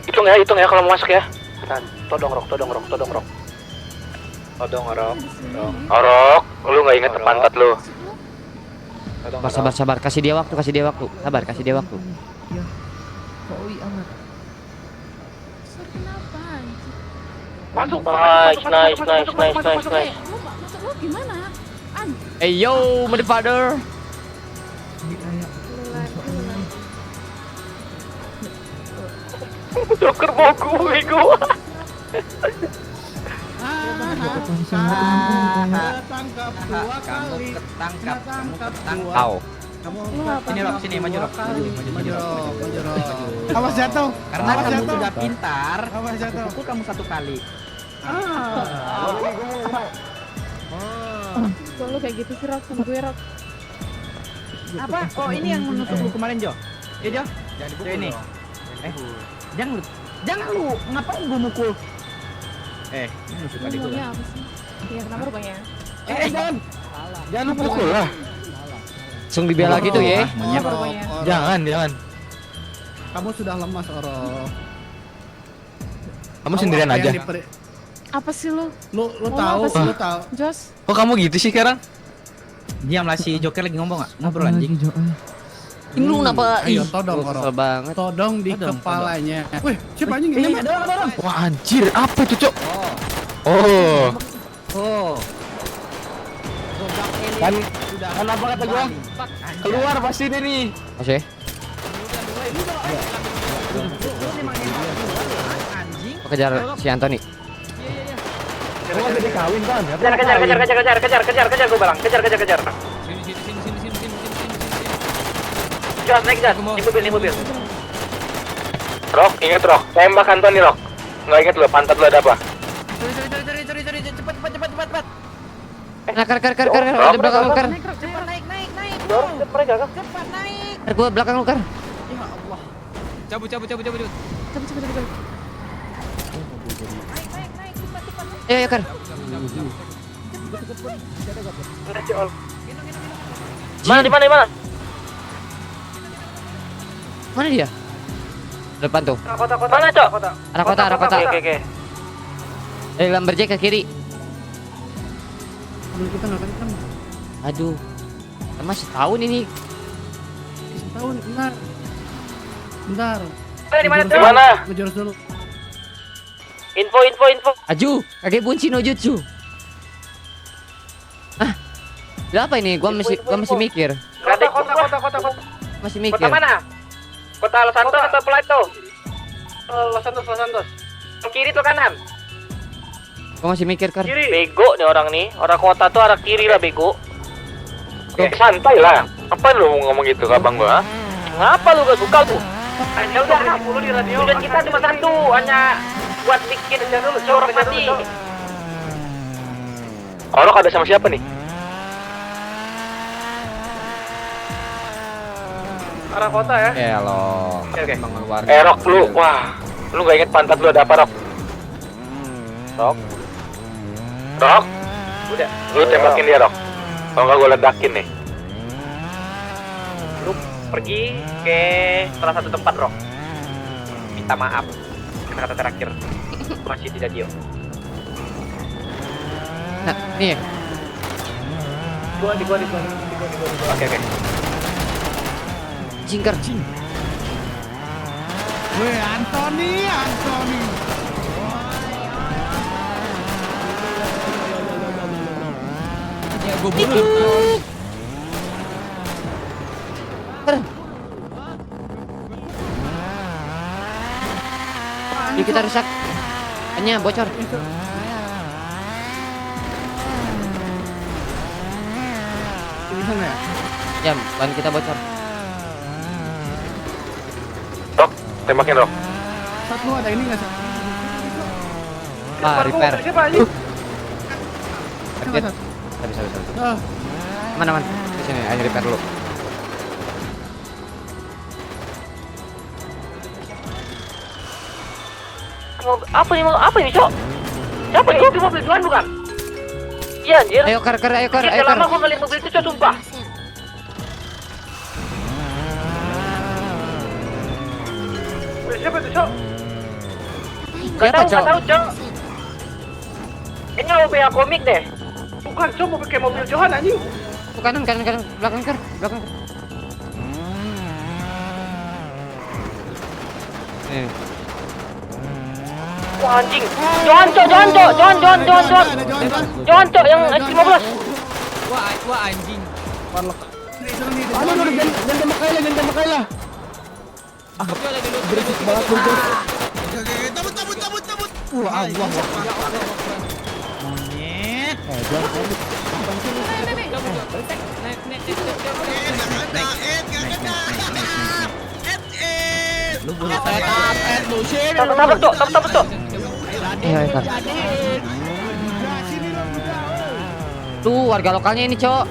S3: Hitung ya kalau mau masuk ya.
S2: Todong rok.
S3: Orok, lu nggak inget pantat lu.
S1: Sabar. Kasih dia waktu. Sabar, kasih dia waktu.
S6: Ya. Koi amat.
S9: Kenapa anjir?
S8: Masuk.
S3: Nice.
S9: Masuk lu gimana?
S1: Hey yo, motherfucker.
S6: Ini kayak
S3: Joker mau gue.
S7: Tangkap dua kali.
S5: Ketangkap.
S1: Au.
S5: Sini Rok, sini maju Rok.
S7: Maju Rok. Awas jatuh.
S5: Karena
S7: Awas
S5: kamu
S7: jatuh.
S5: sudah pintar,
S7: Awas jatuh.
S5: pukul kamu 1 kali.
S9: Kok lu kayak gitu sih Rok sama gue Rok?
S5: Apa? Oh, ini yang menusuk lu kemarin, Jo. Ya, Jo. Jangan dipukul. Ini. Jangan lu. Ngapain gua mukul? Ini nusuk
S9: Lu
S5: adik gua.
S9: maunya apa sih? Ya kenapa rupanya?
S5: Jangan. Jangan lu pukul lah.
S1: Langsung dibela gitu ya.
S9: Kenapa rupanya?
S3: Jangan.
S7: Kamu sudah lemas, Oro.
S3: Kamu sendirian
S7: Apa
S3: aja.
S7: yang
S9: Apa sih lu?
S7: Lu
S9: Ngomong
S7: tahu,
S9: apa sih?
S7: lu tahu.
S9: Jos?
S3: Kok kamu gitu sih sekarang?
S5: Diamlah, si Joker lagi ngomong enggak? Ngobrol
S6: lagi,
S5: anjing.
S6: Jo.
S1: Ini lu kenapa?
S7: Ayo, todong,
S1: Gua kesel
S7: Oro.
S1: banget.
S7: Todong di kepalanya. Wih, siapa anjing ini?
S5: Dorong.
S3: Wah, anjir, apa itu, Cok? Oh. Kan apa kata gua? Keluar pasti deh nih.
S1: Oke. Kejar si Anthony.
S2: Kejar gue balang. Kejar. Jos, naik Jos. Di mobil.
S3: Rok, inget Rok. Tembak Anthony, Rok. Nggak inget lo, pantat lo ada apa?
S5: Curi. Cepat.
S1: Nah, kar. Ada belakang lu, kar.
S9: Naik Rok, cepat naik.
S2: Dorong mereka kan?
S9: Cepat naik.
S1: Kar, gua belakang lu, kar.
S9: Cabut.
S1: Ayo,
S9: Naik,
S1: kar.
S2: Di mana?
S1: Mana dia? Depan tuh.
S2: Kota. Mana, Cok?
S1: Arah kota.
S2: Oke.
S1: Lumberjack ke kiri.
S7: kita nggak kenceng.
S1: Aduh. Kan masih tahun ini.
S7: Setahun, bentar. Bentar.
S8: Di mana tuh?
S2: Gimana?
S7: Ngejurus dulu.
S2: Info.
S1: Aju, kakek bunci no jutsu. Ah. Udah apa ini? Gua masih mikir.
S8: Kota.
S1: Masih mikir.
S8: Kota mana? Kota Los Santos atau Plato? Los Santos. Kiri tuh kanan?
S1: Gua masih mikir, Kar.
S8: Kiri.
S2: Bego nih orang nih. Orang kota tuh arah kiri lah bego. Santai lah. Apa lu ngomong gitu ke abang gua? Ngapa lu gak suka tuh?
S8: Ya udah, 10 di radio.
S2: Tujuan kita cuma satu, hanya buat bikin corok mati. Orok ada sama siapa nih?
S8: Arah kota ya.
S3: Elok.
S8: Oke.
S3: Mengeluarkan.
S2: Rok lu, wah. Lu gak inget pantat lu ada apa, Rok? Rok?
S8: Udah.
S2: Lu tembakin dia, Rok. Kalau nggak gue ledakin nih.
S8: Lu pergi ke salah satu tempat, Rok. Minta maaf. Kata-kata terakhir. Masih tidak Dio.
S1: Nah, nih.
S8: Di gua. Oke.
S1: Jingkar.
S7: Weh, Anthony.
S3: Ya gue bunuh.
S1: Yuk kita rusak. Hanya bocor.
S7: Ini sana ya?
S1: Ya, ban kita bocor.
S2: Rok, tembakin, Rok.
S7: Saat lu ada ini nggak sih?
S1: Repair.
S8: Siapa anjing?
S1: Sakit. Bisa.
S7: Ah,
S1: Aman. Di sini, ayo repair dulu.
S2: Apa ini, Cok? Siapa ini? Itu mobil Tuhan bukan? Iya, anjir.
S1: Ayo kar.
S2: Udah lama gua ngeliat mobil itu, Cok, sumpah.
S8: Siapa itu, Cok?
S2: Gak
S1: Siapa,
S2: tahu, Cok. Kayaknya mobil komik deh.
S8: Bukan, Cok, mau pakai mobil Johan anjing.
S1: Kanan. Belakang kar. Nih.
S2: Wah, anjing. Johan, Cok. Johan, Cok, yang S15.
S3: Wah anjing.
S7: aduh, jangan tembak Kayla.
S3: Berisik banget lu.
S7: Wah, Allah.
S4: Monyet.
S3: Lu bunuh
S2: Tabrak, Cok.
S1: Ayo kar. Tuh warga lokalnya ini, Cok.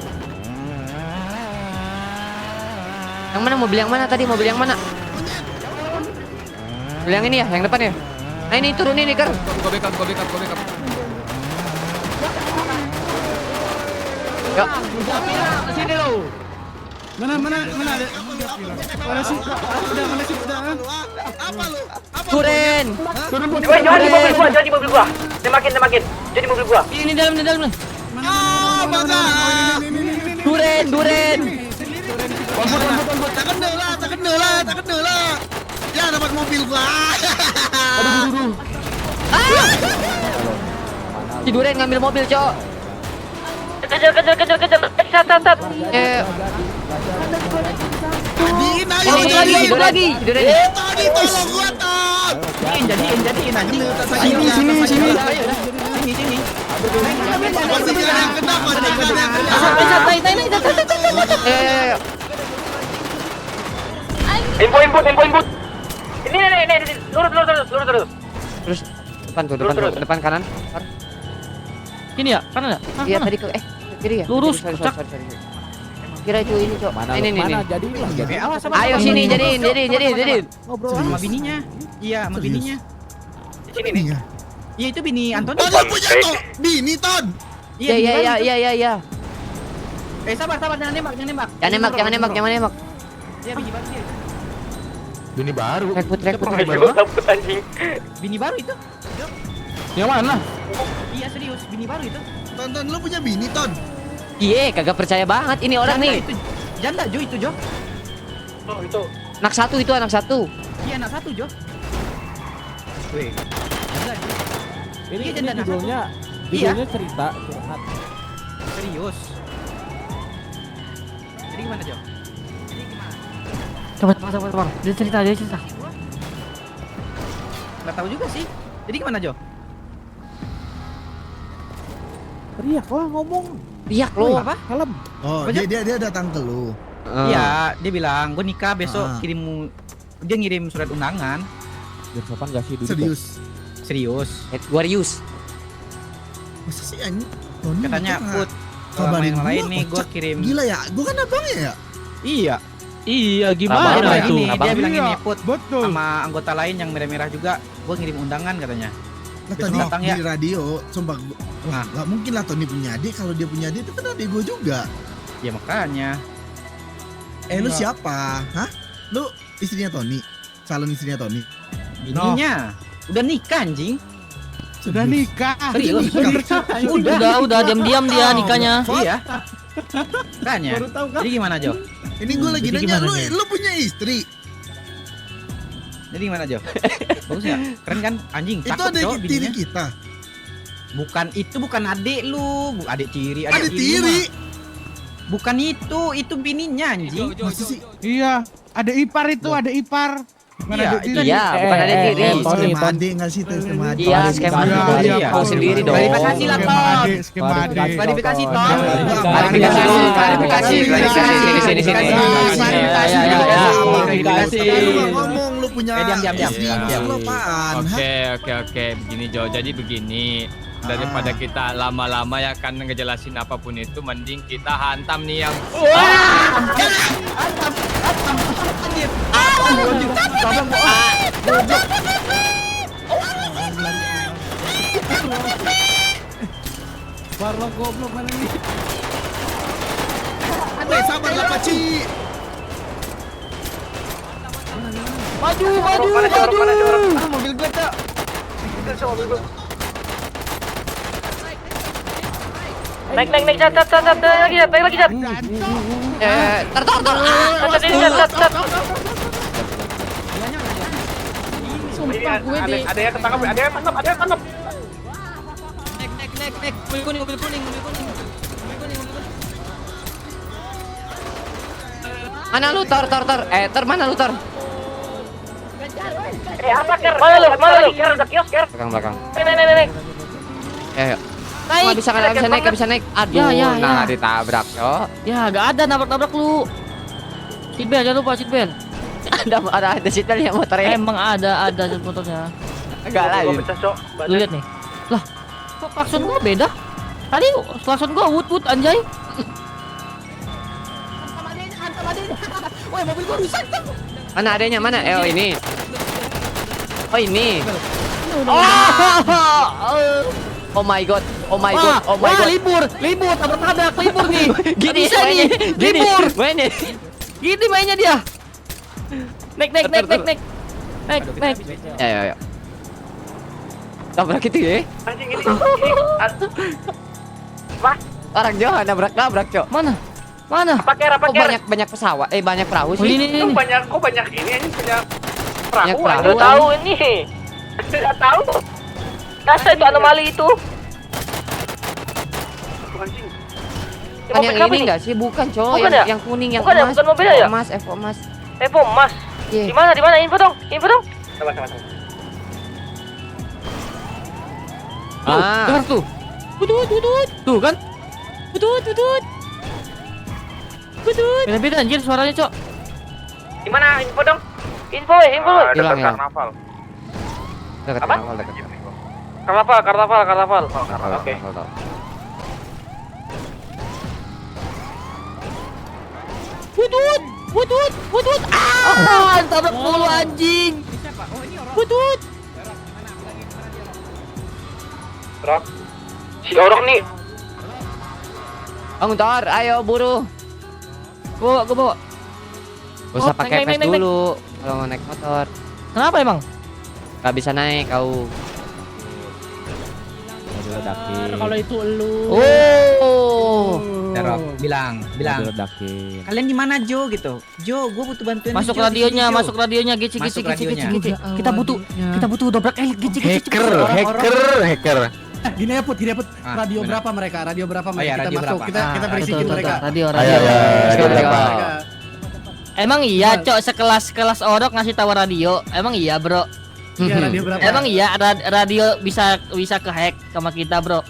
S1: Yang mana mobil yang mana tadi? Mobil yang mana? Mobil yang ini ya, yang depan ya. Nah ini turun ini, Kar.
S3: Gue backup.
S1: Yuk.
S4: Sini lo.
S7: Mana ada? Mana sih? Udah.
S1: Turun.
S2: Johan di mobil gua. Temakin. Jadi mobil gua.
S1: Ini dalam. Duren.
S7: Tak kenal lah. Ya dapat mobil gua. Aduh.
S1: Si Duren ngambil mobil, Cok.
S2: Kejar. Sat.
S1: Satu lagi. Si Duren.
S7: Tadi tolong gua, Ton.
S4: Jadiin anjing.
S7: Sini.
S2: Info. Ini. Lurus.
S1: Terus depan kanan.
S4: Ini ya, kanan ya?
S1: Iya tadi ke kiri ya.
S4: Lurus,
S1: Sorry.
S4: kocak.
S1: Kira itu ini, Cok. Ini.
S4: Jadi.
S1: Ayo sini jadiin.
S4: Ngobrol sama bininya. Iya, sama bininya.
S8: Di sini nih.
S4: Iya, itu bini Anthony.
S7: Bini, Ton.
S1: Iya.
S4: Sabar, jangan nembak.
S1: Jangan nembak.
S4: Iya, bini baru dia.
S3: Bini baru.
S1: Rekut.
S2: Gua takut anjing.
S4: Bini baru itu.
S3: Yang mana?
S4: Iya, serius, bini baru itu.
S10: Ton, lu punya bini, Ton?
S1: Iya, kagak percaya banget ini orang nih.
S5: Itu janda Jo itu Jo.
S8: Oh itu.
S1: Anak satu itu anak satu.
S5: Iya anak satu Jo. Wih. Janda Jo.
S4: Ini
S5: Iya, janda anak
S4: judulnya
S5: Iya.
S4: cerita curhat.
S5: Serius. Jadi gimana Jo?
S6: Coba. Dia cerita.
S5: Nggak tahu juga sih. Jadi gimana Jo?
S4: Teriak lah ngomong.
S1: Riak
S5: Oh,
S1: lo.
S5: apa?
S4: Kalem.
S10: Oh,
S5: Apa,
S10: dia datang ke lu.
S5: Iya, dia bilang gue nikah besok
S10: Ah.
S5: dia ngirim surat undangan.
S4: Biar sopan gak sih duduk?
S10: Serius.
S5: Serius.
S1: Warriors.
S10: Masa sih anjing? Tony
S5: Katanya
S10: nikah
S5: Put,
S10: nggak
S5: sama
S10: kabarin
S5: yang lain
S10: gua,
S5: nih gue
S10: kocak.
S5: kirim.
S10: Gila ya, gua kan abangnya ya.
S5: Iya.
S4: Iya
S5: Dia
S4: gimana
S5: bilang
S4: itu?
S5: ini, dia bilang
S4: Iya,
S5: ini Put
S4: betul.
S5: sama anggota lain yang merah-merah juga, gue ngirim undangan katanya.
S10: Lah
S5: Besok
S10: tadi
S5: datang
S10: di
S5: ya.
S10: radio, sumpah
S5: Nah.
S10: nggak mungkin lah Tony punya adik. Kalau dia punya adik itu kan adik gua juga.
S5: Ya makanya.
S10: Lu siapa? Hah? Lu istrinya Tony? Calon istrinya Tony?
S5: Bininya udah nikah anjing.
S4: Sudah nikah.
S5: Serius.
S6: Udah diam-diam dia nikahnya.
S5: Iya. Makanya. Jadi gimana Jo?
S10: Ini gua lagi
S5: Jadi
S10: nanya,
S5: gimana, Jo?
S10: lu punya istri?
S5: Jadi gimana Jo? Bagus ya? Keren kan? Anjing,
S10: Itu
S5: cakep
S10: adik
S5: Jo
S10: tiri
S5: bininya.
S10: kita.
S5: Bukan adik lu, adik tiri,
S10: Adik tiri.
S5: mah. Bukan itu bininya anjing.
S10: Masa sih?
S4: Iya, ada ipar itu, ada ipar. Bukan
S5: Iya,
S4: adik tiri.
S1: Iya, bukan adik tiri.
S4: Tony,
S10: Skema adik nggak sih? Skema adik.
S1: Iya, skema
S4: Iya,
S1: adik.
S4: iya,
S1: Tahu sendiri dong.
S5: Klarifikasi lah,
S4: Skema
S5: Ton.
S4: adik, skema adik.
S5: Klarifikasi, Ton.
S1: Klarifikasi dulu, klarifikasi. Sini.
S5: Klarifikasi.
S10: Lu ngomong lu punya
S5: Diam.
S10: istri, maksud lu apaan? Hah?
S11: Oke. Begini Jo, jadi begini. Daripada kita lama-lama ya kan ngejelasin apapun itu, mending kita hantam nih yang
S4: Barlo goblok mana nih?
S10: Sabar lah Paci.
S5: Maju. Mobil gue tuh.
S8: Naik, cat, naik lagi, cat.
S1: Tar.
S8: Cat.
S9: Sumpah gue deh.
S8: Ada yang ketangkap.
S1: Nek. Mobil kuning. Mana lu Tor? Tor mana lu Tor?
S8: Apa Ker? Mana lu? Ker, udah kios, Ker.
S1: Belakang.
S8: Nek.
S1: Ayo. Nggak bisa naik. Aduh,
S6: Ya.
S1: nah ditabrak, Cok.
S6: Ya gak ada nabrak lu. Seatbelt jangan lupa seatbelt.
S1: Ada seatbelt ya motornya.
S6: Emang ada motornya.
S1: Enggak lah.
S8: Gua pecah, Cok.
S6: Lu lihat nih. Lah, kok klakson gua beda? Tadi klakson gua wut anjay.
S9: Woi, mobil gua rusak tuh.
S1: Mana adanya? Mana? Oh ini. Oh my god.
S6: Wah, libur tabrak nih.
S1: Gini
S6: Bisa nih, libur.
S1: Mainnya.
S6: Gini mainnya dia. Naik.
S1: Ayo. Tabrak itu ya.
S8: Anjing ini.
S1: Orang Jawa nabrak, Cok.
S6: Mana?
S8: Apa Ker?
S1: Oh, banyak pesawat. Banyak perahu
S6: Oh,
S1: sih.
S6: ini.
S8: Kok banyak ini anjing punya
S1: Banyak
S8: perahu.
S1: perahu,
S8: Udah tahu ini. Tidak tahu. Kasa itu anomali itu. Anjing.
S1: Kan yang ini enggak sih? Bukan, Cok.
S8: Bukan ya?
S1: Yang kuning, yang
S8: Bukan ya?
S1: emas.
S8: Bukan mobilnya ya?
S1: Evo emas.
S8: Mas.
S1: Iya.
S8: Di mana? Info dong. Sabar.
S1: Ah.
S6: Dengar tuh. Tutut. Tuh kan? Tutut. Beda-beda anjir suaranya, Cok.
S8: Di mana? Info dong. Info.
S1: Hilang.
S8: Karnaval.
S1: Dekat
S8: Apa?
S1: karnaval, dekat.
S8: Karnaval. Oke.
S1: Karnaval.
S6: Tutut. Ah, tabrak mulu anjing. Tutut.
S8: Si Orok nih.
S1: Bangun Tor, ayo buru.
S6: Gua bawa.
S1: Gak usah
S6: Oh,
S1: pakai
S6: naik.
S1: pes dulu kalau mau naik motor.
S6: Kenapa emang?
S1: Gak bisa naik kau.
S4: Diledakin. Kalau itu elu.
S1: Oh.
S5: Terok, bilang.
S4: Diledakin.
S5: Kalian di mana Jo gitu? Jo, gue butuh bantuan.
S1: Masuk
S5: Jo, di sini, Jo.
S1: masuk radionya, gici. Kita butuh dobrak elit, gici.
S3: Hacker.
S7: Gini ya Put. Radio
S5: mana?
S7: berapa mereka? Radio berapa
S5: Oh, iya,
S7: mereka? Kita
S5: radio
S7: masuk.
S5: berapa?
S7: Kita berisikin mereka.
S1: Radio.
S3: Radio berapa?
S7: Mereka.
S1: Emang iya, Cok, sekelas orok ngasih tahu radio. Emang iya, Bro.
S7: Iya, radio berapa?
S1: Emang iya radio bisa ke-hack sama kita, Bro.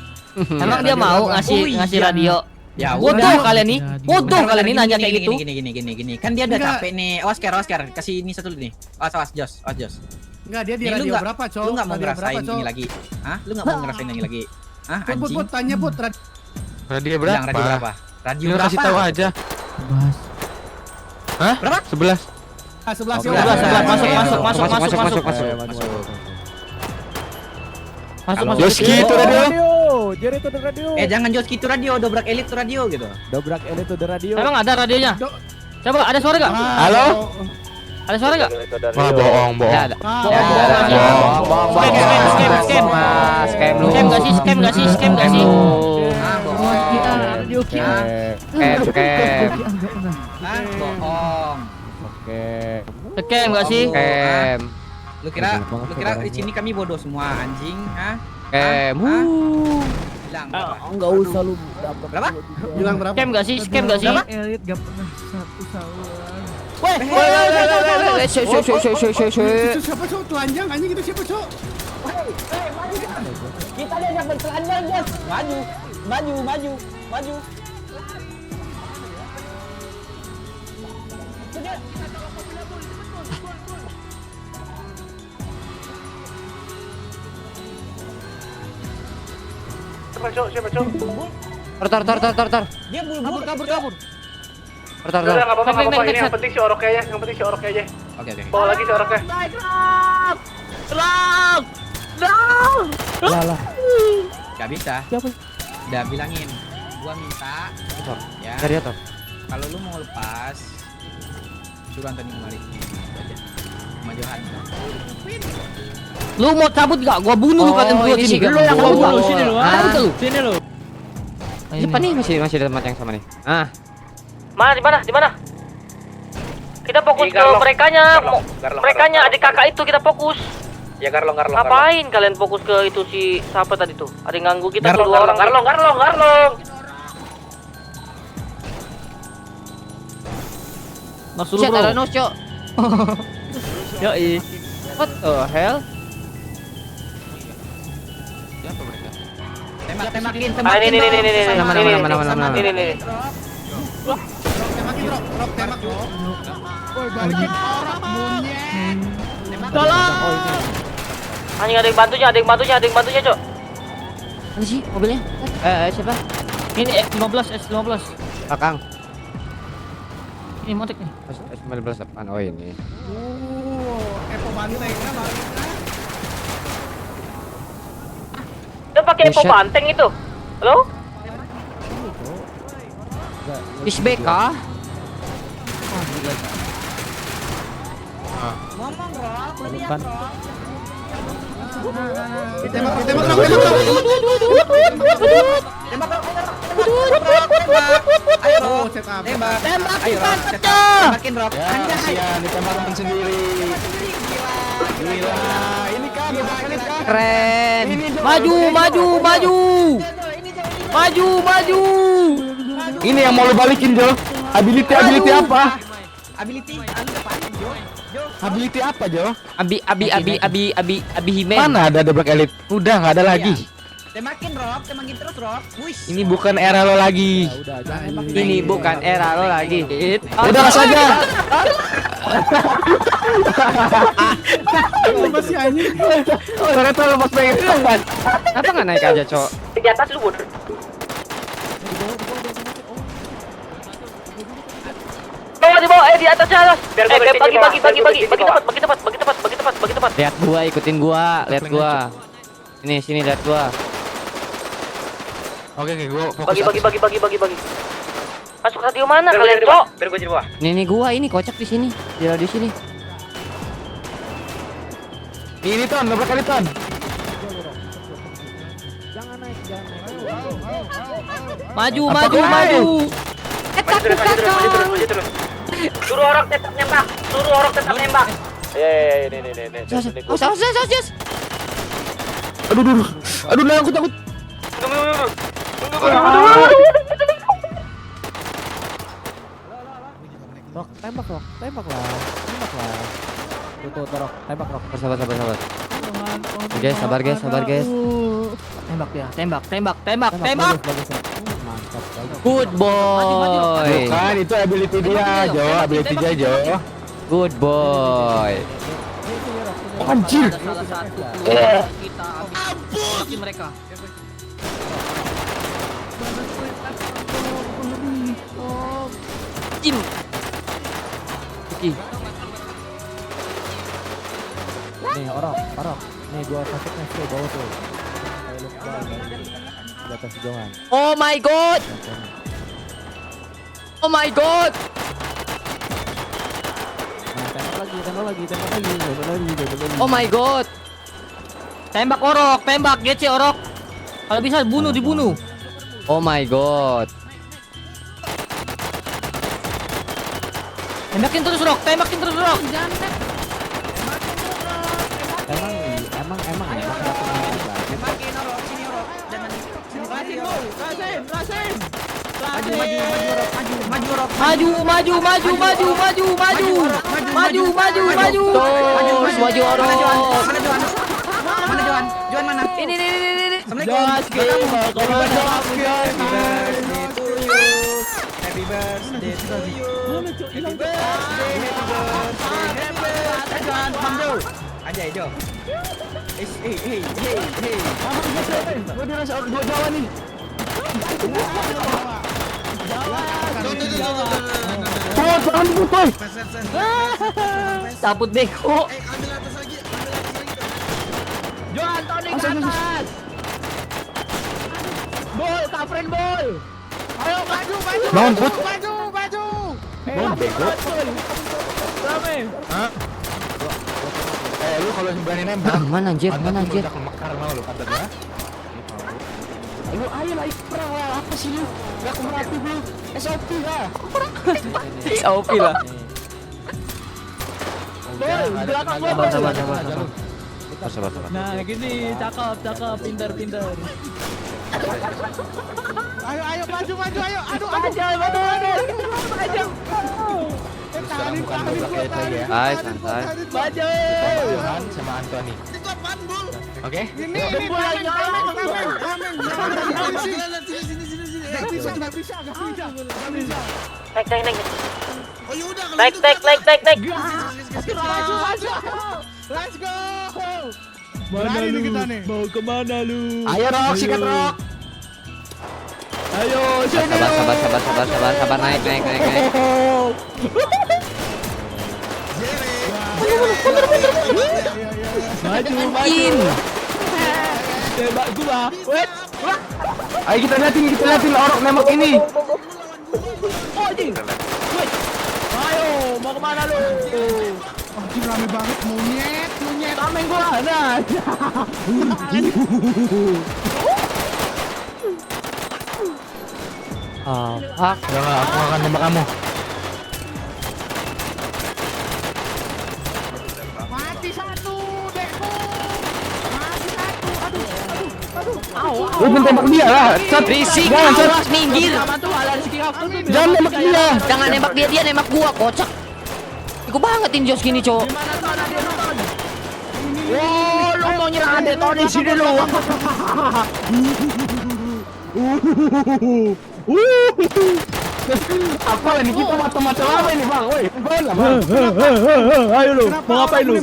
S1: Emang dia
S7: radio
S1: mau
S7: berapa?
S1: ngasih radio.
S5: Ya
S1: Bodoh
S5: udah.
S1: kalian nih. Bodoh
S5: Bentar,
S1: kalian nih nanya kayak gitu.
S5: Gini. Kan dia udah
S7: Enggak.
S5: capek nih. Awas Ker. Kasih ini satu dulu nih. Awas Jos.
S7: Enggak, dia di
S5: Nih, lu
S7: radio
S5: nggak-
S7: berapa, Cok?
S5: Lu nggak mau
S7: Radio
S5: ngerasain
S7: berapa, Cok?
S5: ini lagi? Hah? Lu nggak mau ngerasain ini lagi? Hah,
S7: Put,
S5: anjing?
S7: tanya Put.
S3: Radio
S5: Bilang
S3: berapa?
S5: radio berapa? Radio
S3: Lu
S5: berapa?
S3: kasih tahu aja.
S6: Bas.
S3: Hah?
S5: Berapa?
S3: 11.
S7: Ah, 11 ya.
S1: Sebelah, masuk.
S3: Joski itu radio.
S4: Jadi itu the radio.
S5: Jangan Joski itu radio, dobrak elit itu radio gitu.
S4: Dobrak elit itu the radio.
S1: Emang ada radionya? Coba ada suara enggak?
S3: Halo?
S1: Ada suara enggak?
S3: Wah, bohong.
S1: Enggak ada. Scam lu. Scam enggak sih?
S5: Ah, bohong.
S6: Radio kita.
S1: Scam.
S5: Ah, bohong.
S4: Oke.
S1: Scam enggak sih? Scam.
S5: Lu kira di sini kami bodoh semua anjing, hah?
S1: Scam.
S5: Bilang berapa?
S4: Enggak usah lu dapat.
S5: Berapa?
S7: Bilang berapa?
S1: Scam enggak sih?
S6: Elit gak pernah satu saluran.
S7: Itu siapa, Cok? Telanjang anjing itu siapa, Cok?
S8: Kita diajak bertelanjang, Bos. Maju. Siapa, Cok?
S1: Tar.
S8: Dia kabur.
S1: Tar.
S8: Udah, nggak apa-apa. Ini yang penting si oroknya aja.
S5: Oke.
S8: Bawa lagi si oroknya.
S4: Lah.
S5: Gak bisa.
S4: Siapa?
S5: Udah bilangin. Gua minta ya.
S1: Variator.
S5: Kalau lu mau lepas, suruh Antoni kemari. Itu aja. Sama Johan.
S1: Lu mau cabut enggak? Gua bunuh lu kalian berdua sini.
S8: Lu yang gua bunuh sini lu.
S1: Sini lu. Siapa nih masih di tempat yang sama nih?
S8: Di mana? Kita fokus ke merekanya. Merekanya adik kakak itu kita fokus. Ya Garlong. Ngapain kalian fokus ke itu si siapa tadi tuh? Ada yang ganggu kita tuh dua orang. Garlong.
S1: Masuk lu, bro. Ada Cok. Yoi. What the hell?
S5: Temakin.
S8: Ini.
S1: Mana.
S8: Ini.
S7: Temakin, Rok, tembak, Rok. Woi, balikin orang monyet.
S1: Tolong.
S8: Anjing ada yang bantunya, Cok.
S1: Mana sih mobilnya? Siapa? Ini S15. Belakang. Ini motek nih. S15 apaan? Oh ini.
S7: Epo bantengnya.
S8: Dia pakai Epo banteng itu. Halo?
S1: BK.
S5: Ngomong, Bro.
S4: Bukan.
S7: Tembak,
S5: Ayo,
S7: set up.
S5: tembak. Ayo,
S1: Pecah.
S5: tembakin, Rob.
S3: Ya, kasihan ditembak temen sendiri. Gila, ini kan
S1: Keren. Maju.
S3: Ini yang mau lu balikin, Jo. Ability apa?
S5: Ability, depan, Jo.
S3: Ability apa, Jo?
S1: Abi Himen.
S3: Mana ada dobrak elit? Udah nggak ada lagi.
S5: Temakin terus, Rob. Wih.
S3: Ini bukan era lo lagi.
S4: Udah, jangan
S1: Ini bukan era lo lagi.
S3: Udah gas aja.
S7: Masih anjing.
S3: Ternyata lo pas pengen teman.
S1: Kenapa nggak naik aja, Cok?
S8: Di atas lu, Bud. Di bawah, di atasnya atas. Bagi tempat.
S1: Lihat gua, ikutin gua, lihat gua. Sini lihat gua.
S3: Oke, gua fokus.
S8: Bagi. Masuk radio mana kalian, Cok? Biar gua di bawah.
S1: Nih gua ini kocak di sini. Di sini.
S3: Ini Ton, dobrak elit Ton.
S4: Jangan naik
S8: Maju, maju, maju.
S2: Maju terus. Suruh orang tetap nembak. Ini.
S1: Sos.
S3: Aduh, nah, aku takut.
S4: Rok, tembak lah. Tuh, Rok, tembak Rok.
S1: Sabar. Guys, sabar guys.
S8: Tembak dia, tembak.
S4: Bagus. Mantap.
S1: Good boy.
S3: Bukan, itu ability dia, Jo. Ability dia, Jo.
S1: Good boy.
S3: Anjir.
S8: Salah satu kita habis mereka.
S1: Jim. Oke.
S4: Nih, orok. Nih gua kasih nest tuh bawah tuh. Kayak lu di atas jongan.
S1: Oh my god.
S4: Nah, tembak lagi.
S1: Oh my god.
S8: Tembak orok, tembak GC orok. Kalau bisa dibunuh.
S1: Oh my god.
S8: Tembakin terus rok.
S4: Emang
S8: Maju.
S1: Terus maju orok.
S5: Mana Johan mana?
S8: Ini.
S5: Happy birthday to you. Johan, Johan. Aja Jo. Hey.
S3: Gua dirasa dua Jawa nih. Jangan diputul.
S8: Cabut beko.
S10: Ambil atas lagi.
S8: Johan, Tony ke atas. Bol, kapren bol. Ayo maju.
S3: Bangun, Put.
S8: Maju.
S3: Bangun, bego.
S8: Rame.
S3: Hah? Lu kalau berani nembak.
S1: Mana anjir?
S3: Udah kemekar mau lu katanya. Lu ayo lah perang lah, apa sih lu? Gak kooperatif lu. SOP lah.
S1: SOP lah.
S8: Bol, belakang gua.
S1: Sabar.
S8: Nah, gini, cakep, pintar.
S4: Ayo maju. Aduh.
S3: Sekarang bukan dobrak itu lagi ya.
S1: Hai, santai.
S8: Maju.
S3: Johan sama Anthony. Oke?
S4: Ini Gak bisa.
S8: Naik.
S10: Oh yaudah kalau
S8: Naik.
S4: Maju. Let's go. Mana lu? Kita nih. Mau kemana lu?
S3: Ayo Rok, sikat Rok.
S4: Ayo, sini.
S1: Sabar naik.
S4: Maju. Tembak gua. Wait.
S3: Ayo kita liatin Orok nembak ini.
S4: Ayo, mau kemana lu? Anjing rame banget, monyet. Tameng gua. Nah.
S1: Fuck.
S3: Jangan, aku akan nembak kamu.
S4: Mati satu, Deko. Mati satu. Aduh.
S3: Lu pun tembak dia lah.
S1: Berisik,
S3: Jangan,
S1: awas minggir.
S3: Jangan nembak dia.
S1: Jangan nembak dia nembak gua, kocak. Iku banget ini Jos gini, Cok.
S4: Wow, lu mau nyerang Ade Tony sini lu.
S3: Apa ini kita mata-mata apa ini bang? Woi, bang.
S4: Ayo lu, mau ngapain lu?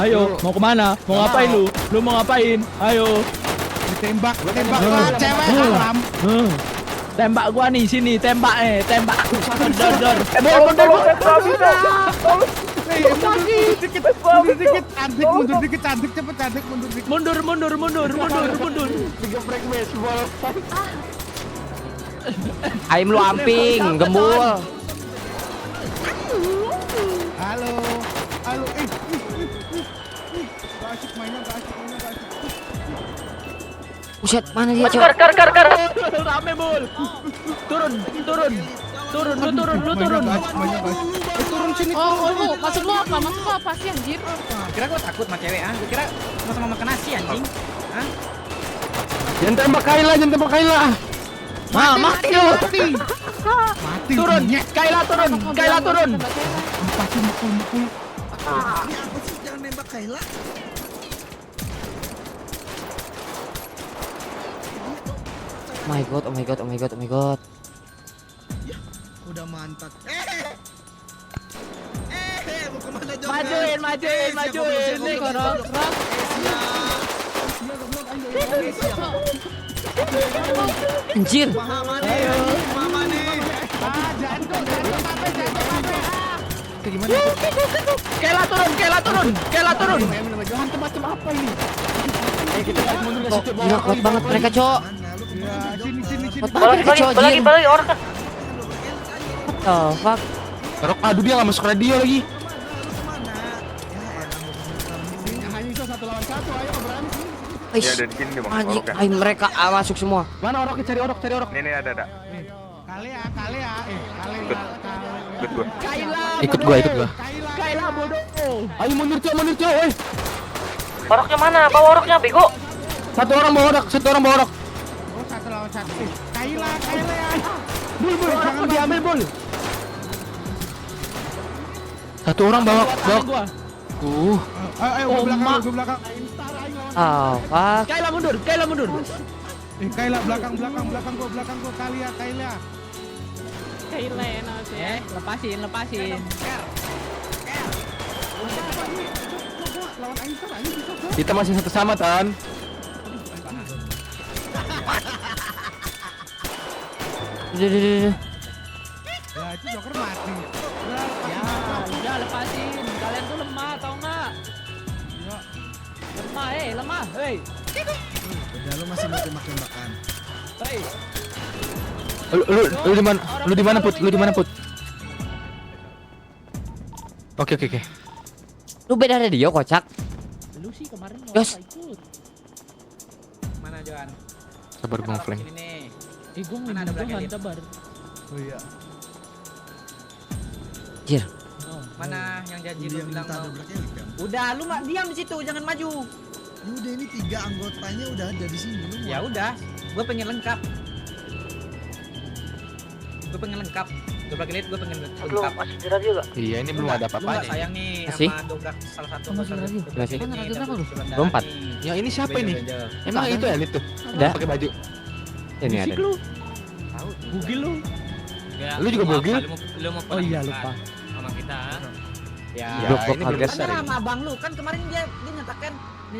S4: Ayo, mau kemana? Mau ngapain lu? Lu mau ngapain? Ayo. Tembak cewek haram. Tembak gua nih sini, tembak. Dor. Mundur dikit, cantik cepet, mundur.
S3: Digeprek baseball.
S1: Aim lu amping, gembul.
S4: Halo. Gak asik mainnya.
S1: Buset, mana dia,
S8: Maju,
S1: Cok?
S8: kar.
S4: Rame, Bul. Turun. Turun, lu turun.
S7: Turun sini.
S9: Oh, maksud lu apa? Maksud lu apa sih anjir?
S5: Kira gua takut sama cewek ah. Gua kira sama-sama makan nasi anjing. Hah?
S3: Jangan tembak Kayla.
S4: Mati lu.
S7: Mati.
S4: Turun. Kayla turun.
S7: Apa sih mukul-mukul?
S10: Ini apa sih jangan nembak Kayla?
S1: Oh my god.
S10: Udah mantap. Mau kemana Jong?
S4: Majuin. Nih, korok.
S1: Anjir.
S10: Mama nih.
S4: Kayla turun.
S7: Macam apa ini?
S1: Gila, kuat banget mereka, Cok.
S7: Sini.
S1: Kuat banget mereka, Cok. Anjir.
S8: Balik orang.
S1: What the fuck?
S3: Rok, aduh dia nggak masuk radio lagi.
S7: Hanya bisa 1 lawan 1. Ayo berani.
S1: Eish, anjing, mereka masuk semua.
S3: Mana oroknya? Cari orok.
S2: Ini ada.
S7: Kali ya.
S3: Ikut gua.
S4: Kayla bodoh.
S3: Ayo mundur Cok.
S8: Oroknya mana? Bawa oroknya, bego.
S3: Satu orang bawa orok.
S7: Oh, 1 lawan 1. Kayla ya. Bul, jangan
S4: Diambil, Bul.
S3: Satu orang bawa.
S7: Ayo gua belakang.
S1: Oh, fuck.
S4: Kayla mundur.
S7: Kayla belakang gua. Kayla.
S9: Kailan sih.
S4: Lepasin.
S7: Lawan Ainstar aja bisa gua.
S3: Kita masih satu sama, Tan.
S1: Udah.
S7: Ya itu Joker mati.
S4: Udah lepasin. Kalian tuh lemah, tau nggak? Lemah. Hei.
S10: Udah lu masih mau tembak-tembakan.
S3: Lu di mana, Put? Oke.
S1: Lu beda radio, kocak.
S4: Lu sih kemarin mau
S1: Yos.
S4: ikut.
S5: Mana Johan?
S3: Sabar gua flank.
S5: Ini.
S4: Gua
S5: Mana ada
S4: Johan,
S5: bracket?
S4: sabar.
S7: Oh iya.
S1: Anjir.
S5: Mana yang janji
S10: Dia
S5: lu bilang
S10: minta
S5: mau?
S10: dobrak elit kan?
S5: Udah, lu nggak diam di situ, jangan maju.
S10: Ya udah ini 3 anggotanya udah ada di sini. Lu
S5: Ya udah, gue pengen lengkap. Dobrak elit gue pengen
S8: Lu
S5: lengkap.
S8: masih di radio gak?
S3: Iya, ini belum ada
S5: Lu nggak
S3: apa-apanya.
S5: sayang nih
S1: Masih?
S5: sama dobrak salah satu
S1: Masih
S5: anggota
S1: radio.
S5: dobrak
S1: Masih.
S5: elit
S1: Mana
S5: nih,
S1: radio
S5: dan
S1: berapa lu?
S5: suruh
S1: Gua 4.
S5: nih.
S3: Ya ini siapa ini?
S5: Benjol.
S3: Emang itu elit tuh.
S1: Ada.
S3: Pakai baju.
S1: Ini ada.
S4: Lu.
S5: Tahu.
S4: Bugil lu.
S3: Lu juga bogil?
S11: Lu mau
S4: Oh iya, lupa.
S11: sama kita.
S5: Ya,
S3: Ya,
S1: Blok-blok
S3: ini belum
S1: kaget.
S3: besar
S5: ada
S3: ini.
S5: sama abang lu kan kemarin dia nyatakan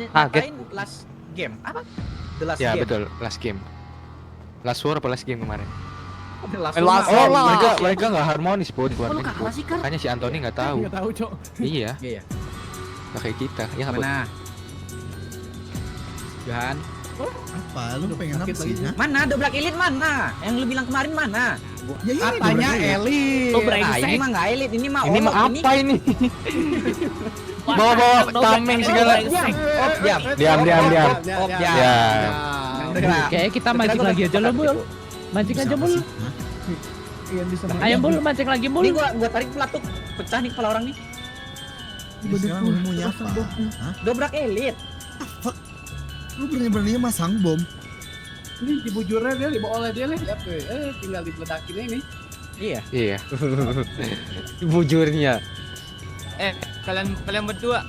S1: Kaget.
S5: nyatain last game. Apa? The last
S3: Ya
S5: game.
S3: betul, last game. Last war apa last game kemarin?
S5: The last
S1: Last
S5: game.
S1: war.
S3: Oh,
S1: lah.
S3: mereka nggak harmonis buat keluarga.
S1: kalah sih, Kar?
S3: Makanya si Anthony nggak tahu.
S7: Enggak tahu, Cok.
S3: Iya,
S5: Iya.
S3: nggak kayak kita. Ya nggak Put?
S5: Mana? Johan,
S10: apa? Lu pengen apa sih? Hah?
S5: mana dobrak elit mana? Yang lu bilang kemarin mana?
S10: Ya ini
S7: Katanya
S10: dobrak elit.
S7: elit.
S5: Oh, ini mah nggak elit, ini mah
S3: Ini mah
S5: orok,
S3: apa ini? Bawa tameng segala.
S5: Oh, diam.
S3: Diam.
S5: Oh, diam.
S3: Ya.
S4: Kayak kita mancing lagi aja lo, Bul. Mancing aja, Bul.
S7: Yang bisa
S4: Ayo, Bul, mancing lagi, Bul.
S5: Ini gua tarik pelatuk, pecah nih kepala orang nih.
S10: Ini sekarang lu mau nyapa? Hah?
S5: Dobrak elit.
S10: Lu berani-beraninya masang bom?
S7: Ini dibujurnya dia dibawa oleh dia lihat tuh. Tinggal dipeledakin ini.
S5: Iya.
S3: Iya.
S1: Bujurnya.
S11: Kalian berdua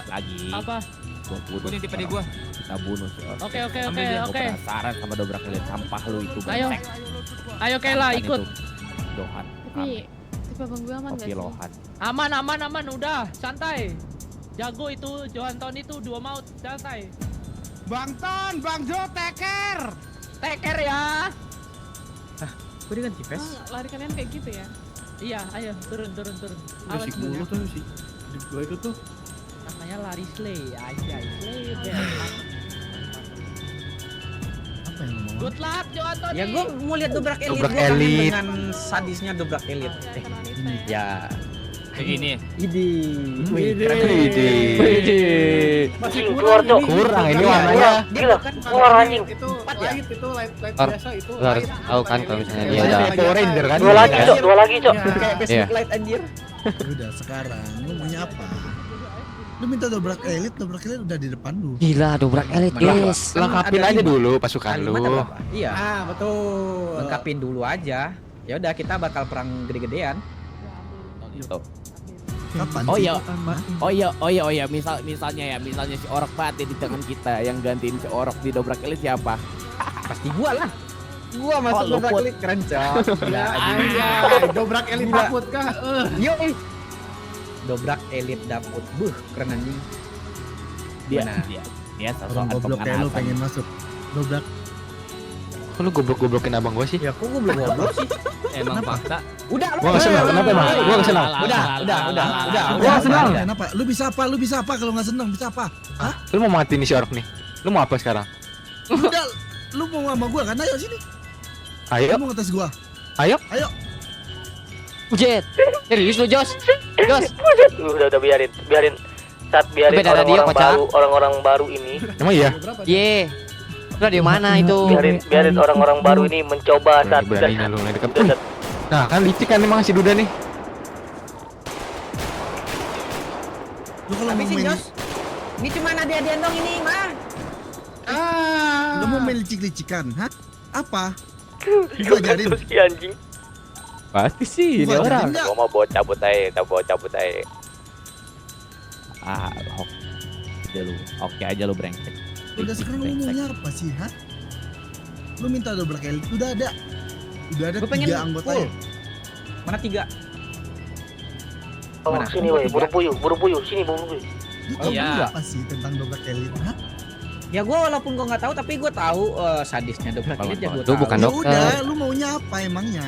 S11: lagi.
S4: Apa?
S11: Gua nih tipe di gua.
S12: Kita bunuh si Os.
S4: Oke.
S12: Gua penasaran sama dobrak elit sampah lu itu.
S4: Ayo.
S12: brengsek.
S4: Ayo, Kayla,
S12: Kan
S4: ikut.
S12: itu Dohan.
S9: Tapi Abang gue aman gak
S12: Kopi
S9: sih?
S12: Lohan.
S4: Aman, udah. Santai. Jago itu, Johan Tony itu 2 maut. Santai.
S7: Bang Ton, Bang Jo, teker.
S4: Teker ya.
S5: Gua diganti
S9: Oh,
S5: face.
S9: lari kalian kayak gitu ya?
S4: Iya, ayo turun. Awas
S7: Si
S4: dulu.
S7: Gulu tuh si. Di gua itu tuh.
S4: Namanya lari slay aja, slay.
S10: Apa yang ngomong?
S4: Good luck, Johan Tony.
S5: Ya gua mau lihat dobrak elit.
S3: Dobrak
S5: Gua kangen
S3: elit.
S5: dengan sadisnya dobrak elit.
S9: Kena Anissa ya.
S5: Ya.
S11: Kayak gini.
S8: Anjing keluar cok.
S1: Kurang ini
S8: Gila,
S1: warnanya.
S8: Gila, keluar anjing.
S7: Itu light itu light
S1: Or-
S7: biasa itu.
S1: Lu harus tahu kan kalau misalnya dia
S5: Biasanya
S1: udah
S5: Power Ranger kan.
S8: Dua lagi cok, dua lagi cok.
S5: Kayak
S1: Iya.
S5: Facebook Light anjir.
S10: Udah sekarang lu maunya apa? Lu minta dobrak elit udah di depan lu.
S1: gila dobrak elit guys.
S5: Lengkapin aja dulu pasukan lu.
S3: Iya.
S7: Ah, betul.
S3: Lengkapin dulu aja. Ya udah kita bakal perang gede-gedean.
S10: Kapan
S4: Oh
S10: sih?
S4: iya, oh iya, misalnya si Orok mati di tangan kita, yang gantiin si Orok di dobrak elit siapa?
S3: Pasti gua lah.
S5: Gua masuk
S4: Oh, lu
S5: dobrak
S4: put.
S5: elit keren cok.
S7: Ya, anjay. Dobrak elit
S3: Gila.
S7: takut kah?
S3: Yo. Dobrak elit dapur. Keren anjing.
S4: Dia
S3: Mana?
S4: dia
S10: Orang
S4: sosokan
S10: goblok kayak lu
S4: pemanasan.
S10: pengen masuk. Dobrak.
S5: Kok lu goblok-goblokin abang gua sih?
S3: Ya kok gua belum ngobrol sih.
S11: Emang fakta.
S3: Udah.
S5: Gua nggak senang. Kenapa emang? Gua nggak senang.
S3: Udah.
S10: Gua senang. Kenapa? Lu bisa apa kalau nggak senang? Bisa apa?
S5: Lu mau mati nih si Ork nih. Lu mau apa sekarang?
S10: Udah, lu mau sama gua kan? Ayo sini.
S5: Ayo.
S10: Lu mau ngetes gua.
S5: Ayo.
S1: Bujet. Serius lu Jos? Jos.
S8: Udah biarin. Biarin
S1: Beda radio,
S8: orang-orang
S1: Kocak.
S8: baru, orang-orang baru ini.
S5: Emang iya?
S1: Ye. Radio mana itu?
S8: Biarin orang-orang baru ini mencoba saat
S5: Beraninya lu ngedekat. Nah, kan licik kan emang si Duda nih.
S10: Lu kalau mau
S3: Habisin
S10: main
S3: Jos. Ini cuma ada dong ini mah.
S10: lu mau main licik-licikan, hah? Apa? Gua ajarin.
S8: Terus ki anjing.
S4: Pasti sih ini
S10: Gua
S4: orang.
S10: ajarin nggak?
S8: Gua mau bawa cabut aja.
S4: Ah, oke aja lu brengsek.
S10: Udah sekarang lu maunya apa sih, hah? Lu minta dobrak elit udah ada. Udah ada
S3: Gua pengen
S10: 3 anggota ya.
S3: Mana 3?
S8: Oh, sini woi, burung puyuh, sini burung puyuh.
S10: Lu tahu
S11: iya.
S10: apa sih tentang dobrak elit, hah?
S3: Ya gua walaupun gua nggak tahu tapi gua tahu sadisnya dobrak elit ya gua
S1: Lu
S3: tahu.
S1: bukan
S10: Ya
S1: dokter.
S10: udah, lu maunya apa emangnya?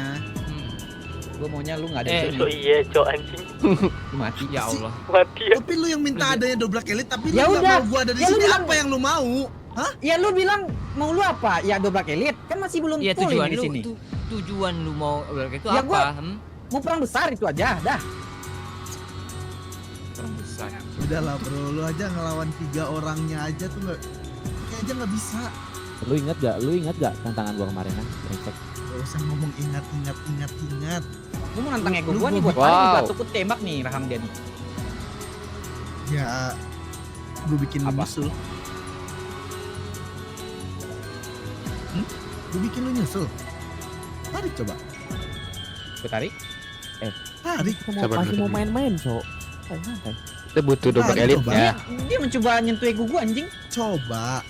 S3: Gua maunya lu nggak ada di
S8: So
S3: sini.
S8: iya, cok anjing.
S3: Lu mati.
S11: Ya Allah.
S8: Mati ya.
S10: Tapi lu yang minta adanya dobrak elit tapi
S3: Ya
S10: lu nggak
S3: udah.
S10: mau gua ada di
S3: Ya lu
S10: sini,
S3: bilang-
S10: apa yang lu mau? Hah?
S3: Ya lu bilang mau lu apa? Ya dobrak elit. Kan masih belum
S11: Iya
S3: full
S11: tujuan
S3: ini di
S11: lu
S3: sini.
S11: tujuan lu mau itu
S3: Ya,
S11: apa?
S3: gua- Mau perang besar itu aja, dah.
S11: Orang besar.
S10: Udahlah bro, lu aja ngelawan 3 orangnya aja tuh nggak, kayak aja nggak bisa.
S4: Lu ingat gak tantangan gua kemarin kan? Brengsek.
S10: Gak usah ngomong ingat.
S3: Lu mau nantang ego
S10: Lu
S3: gua nih
S10: gua-
S3: buat paling
S1: Wow.
S3: gua tukut tembak nih rahang dia nih.
S10: Ya, gue bikin lu
S3: Apa?
S10: nyusul. Gue bikin lu nyusul. Tarik coba.
S3: Gua tarik.
S10: Tarik.
S4: Kita mau
S5: Sabar
S4: masih
S5: dulu.
S4: mau main-main, so. Santai.
S5: Kita butuh dobrak
S10: Tarik,
S5: elitnya.
S3: Dia mencoba nyentuh ego gua anjing.
S10: Coba.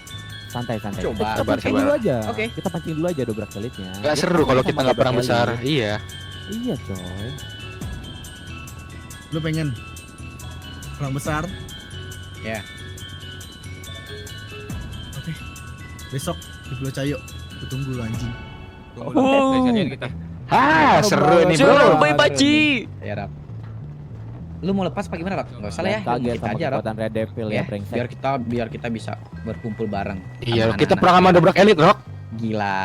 S4: Santai.
S3: Coba.
S4: Kita
S5: Sabar,
S4: pancing
S5: sabar.
S4: dulu aja.
S3: Oke.
S4: Kita pancing dulu aja dobrak elitnya.
S5: Gak
S4: Ya,
S5: seru kalau kita
S4: sama
S5: nggak perang
S4: dobrak
S5: besar.
S4: elit.
S5: Iya.
S4: Iya, coy.
S10: Lu pengen perang besar?
S3: Ya.
S10: Oke. Besok di Pulau Cayo. Gue tunggu lu anjing.
S11: Tunggu dulu, sekalian kita.
S5: Ah, seru nih bro.
S1: Suruh Boy Paci.
S3: Ya Rap. Lu mau lepas apa gimana Rap? Gak usah lah ya.
S4: Kaget
S3: Kita
S4: sama
S3: aja Rap.
S4: kekuatan Red Devil ya,
S3: Ya,
S4: brengsek.
S3: biar kita bisa berkumpul bareng.
S5: Iya,
S3: sama
S5: kita
S3: anak-anak.
S5: perang sama dobrak elit, Rok.
S3: Gila.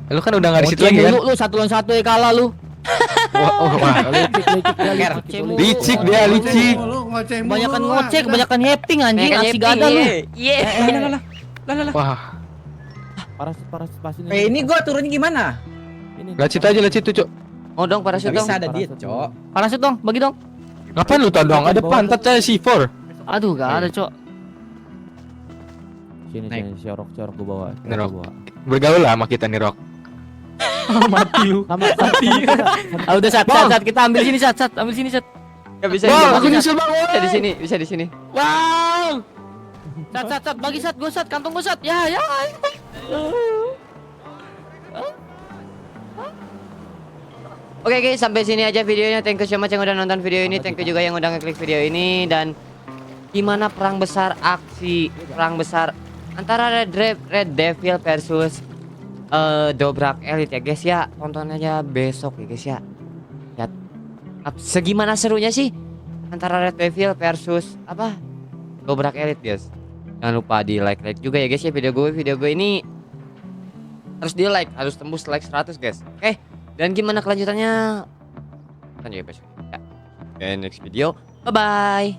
S5: Lu kan udah nggak di situ lagi kan?
S1: Lu 1 lawan 1 ya kalah lu.
S5: Wah. Licik dia, licik.
S7: Lu ngoceh mulu.
S8: Kebanyakan
S7: lu,
S8: ngoceh,
S7: ah.
S8: kebanyakan happing anjing,
S1: Kebanyakan
S8: asik
S1: happing,
S8: gada lu.
S1: iya.
S3: Lah.
S5: Wah,
S4: Parasit pasin.
S3: Ini gua turunnya gimana?
S4: Ini.
S5: lihat situ aja, lihat situ, Cuk.
S1: Oh dong parasut
S3: Gak
S1: dong.
S3: bisa ada dia, Cok.
S1: Parasut dong, bagi dong.
S5: Ngapain lu todong? Ada pantat saya C4.
S1: Aduh, gak ada, Cok.
S4: Sini
S3: Naik.
S4: corok gua bawa.
S5: Ini, Rok. Bergaul lah sama kita nih, Rok.
S4: Mati lu. Mati.
S1: Ah udah sat, kita ambil sini sat, ambil sini sat. Gak bisa.
S5: Bang, aku nyusul bang.
S1: Bisa di sini, bisa di sini.
S5: Bang.
S1: Sat, bagi sat, gue sat, kantong gue sat. Ya. Oke guys, sampai sini aja videonya. Thank you so much yang udah nonton video ini. Thank you juga yang udah ngeklik video ini. Dan gimana perang besar aksi perang besar antara Red Devil versus Dobrak Elite ya guys ya. Tonton aja besok ya guys ya. Lihat segimana serunya sih antara Red Devil versus apa Dobrak Elite guys. Jangan lupa di like juga ya guys ya video gue ini harus di like, harus tembus like 100 guys. Oke. Dan gimana kelanjutannya? Lanjut ya besok. Ya. next video. Bye bye.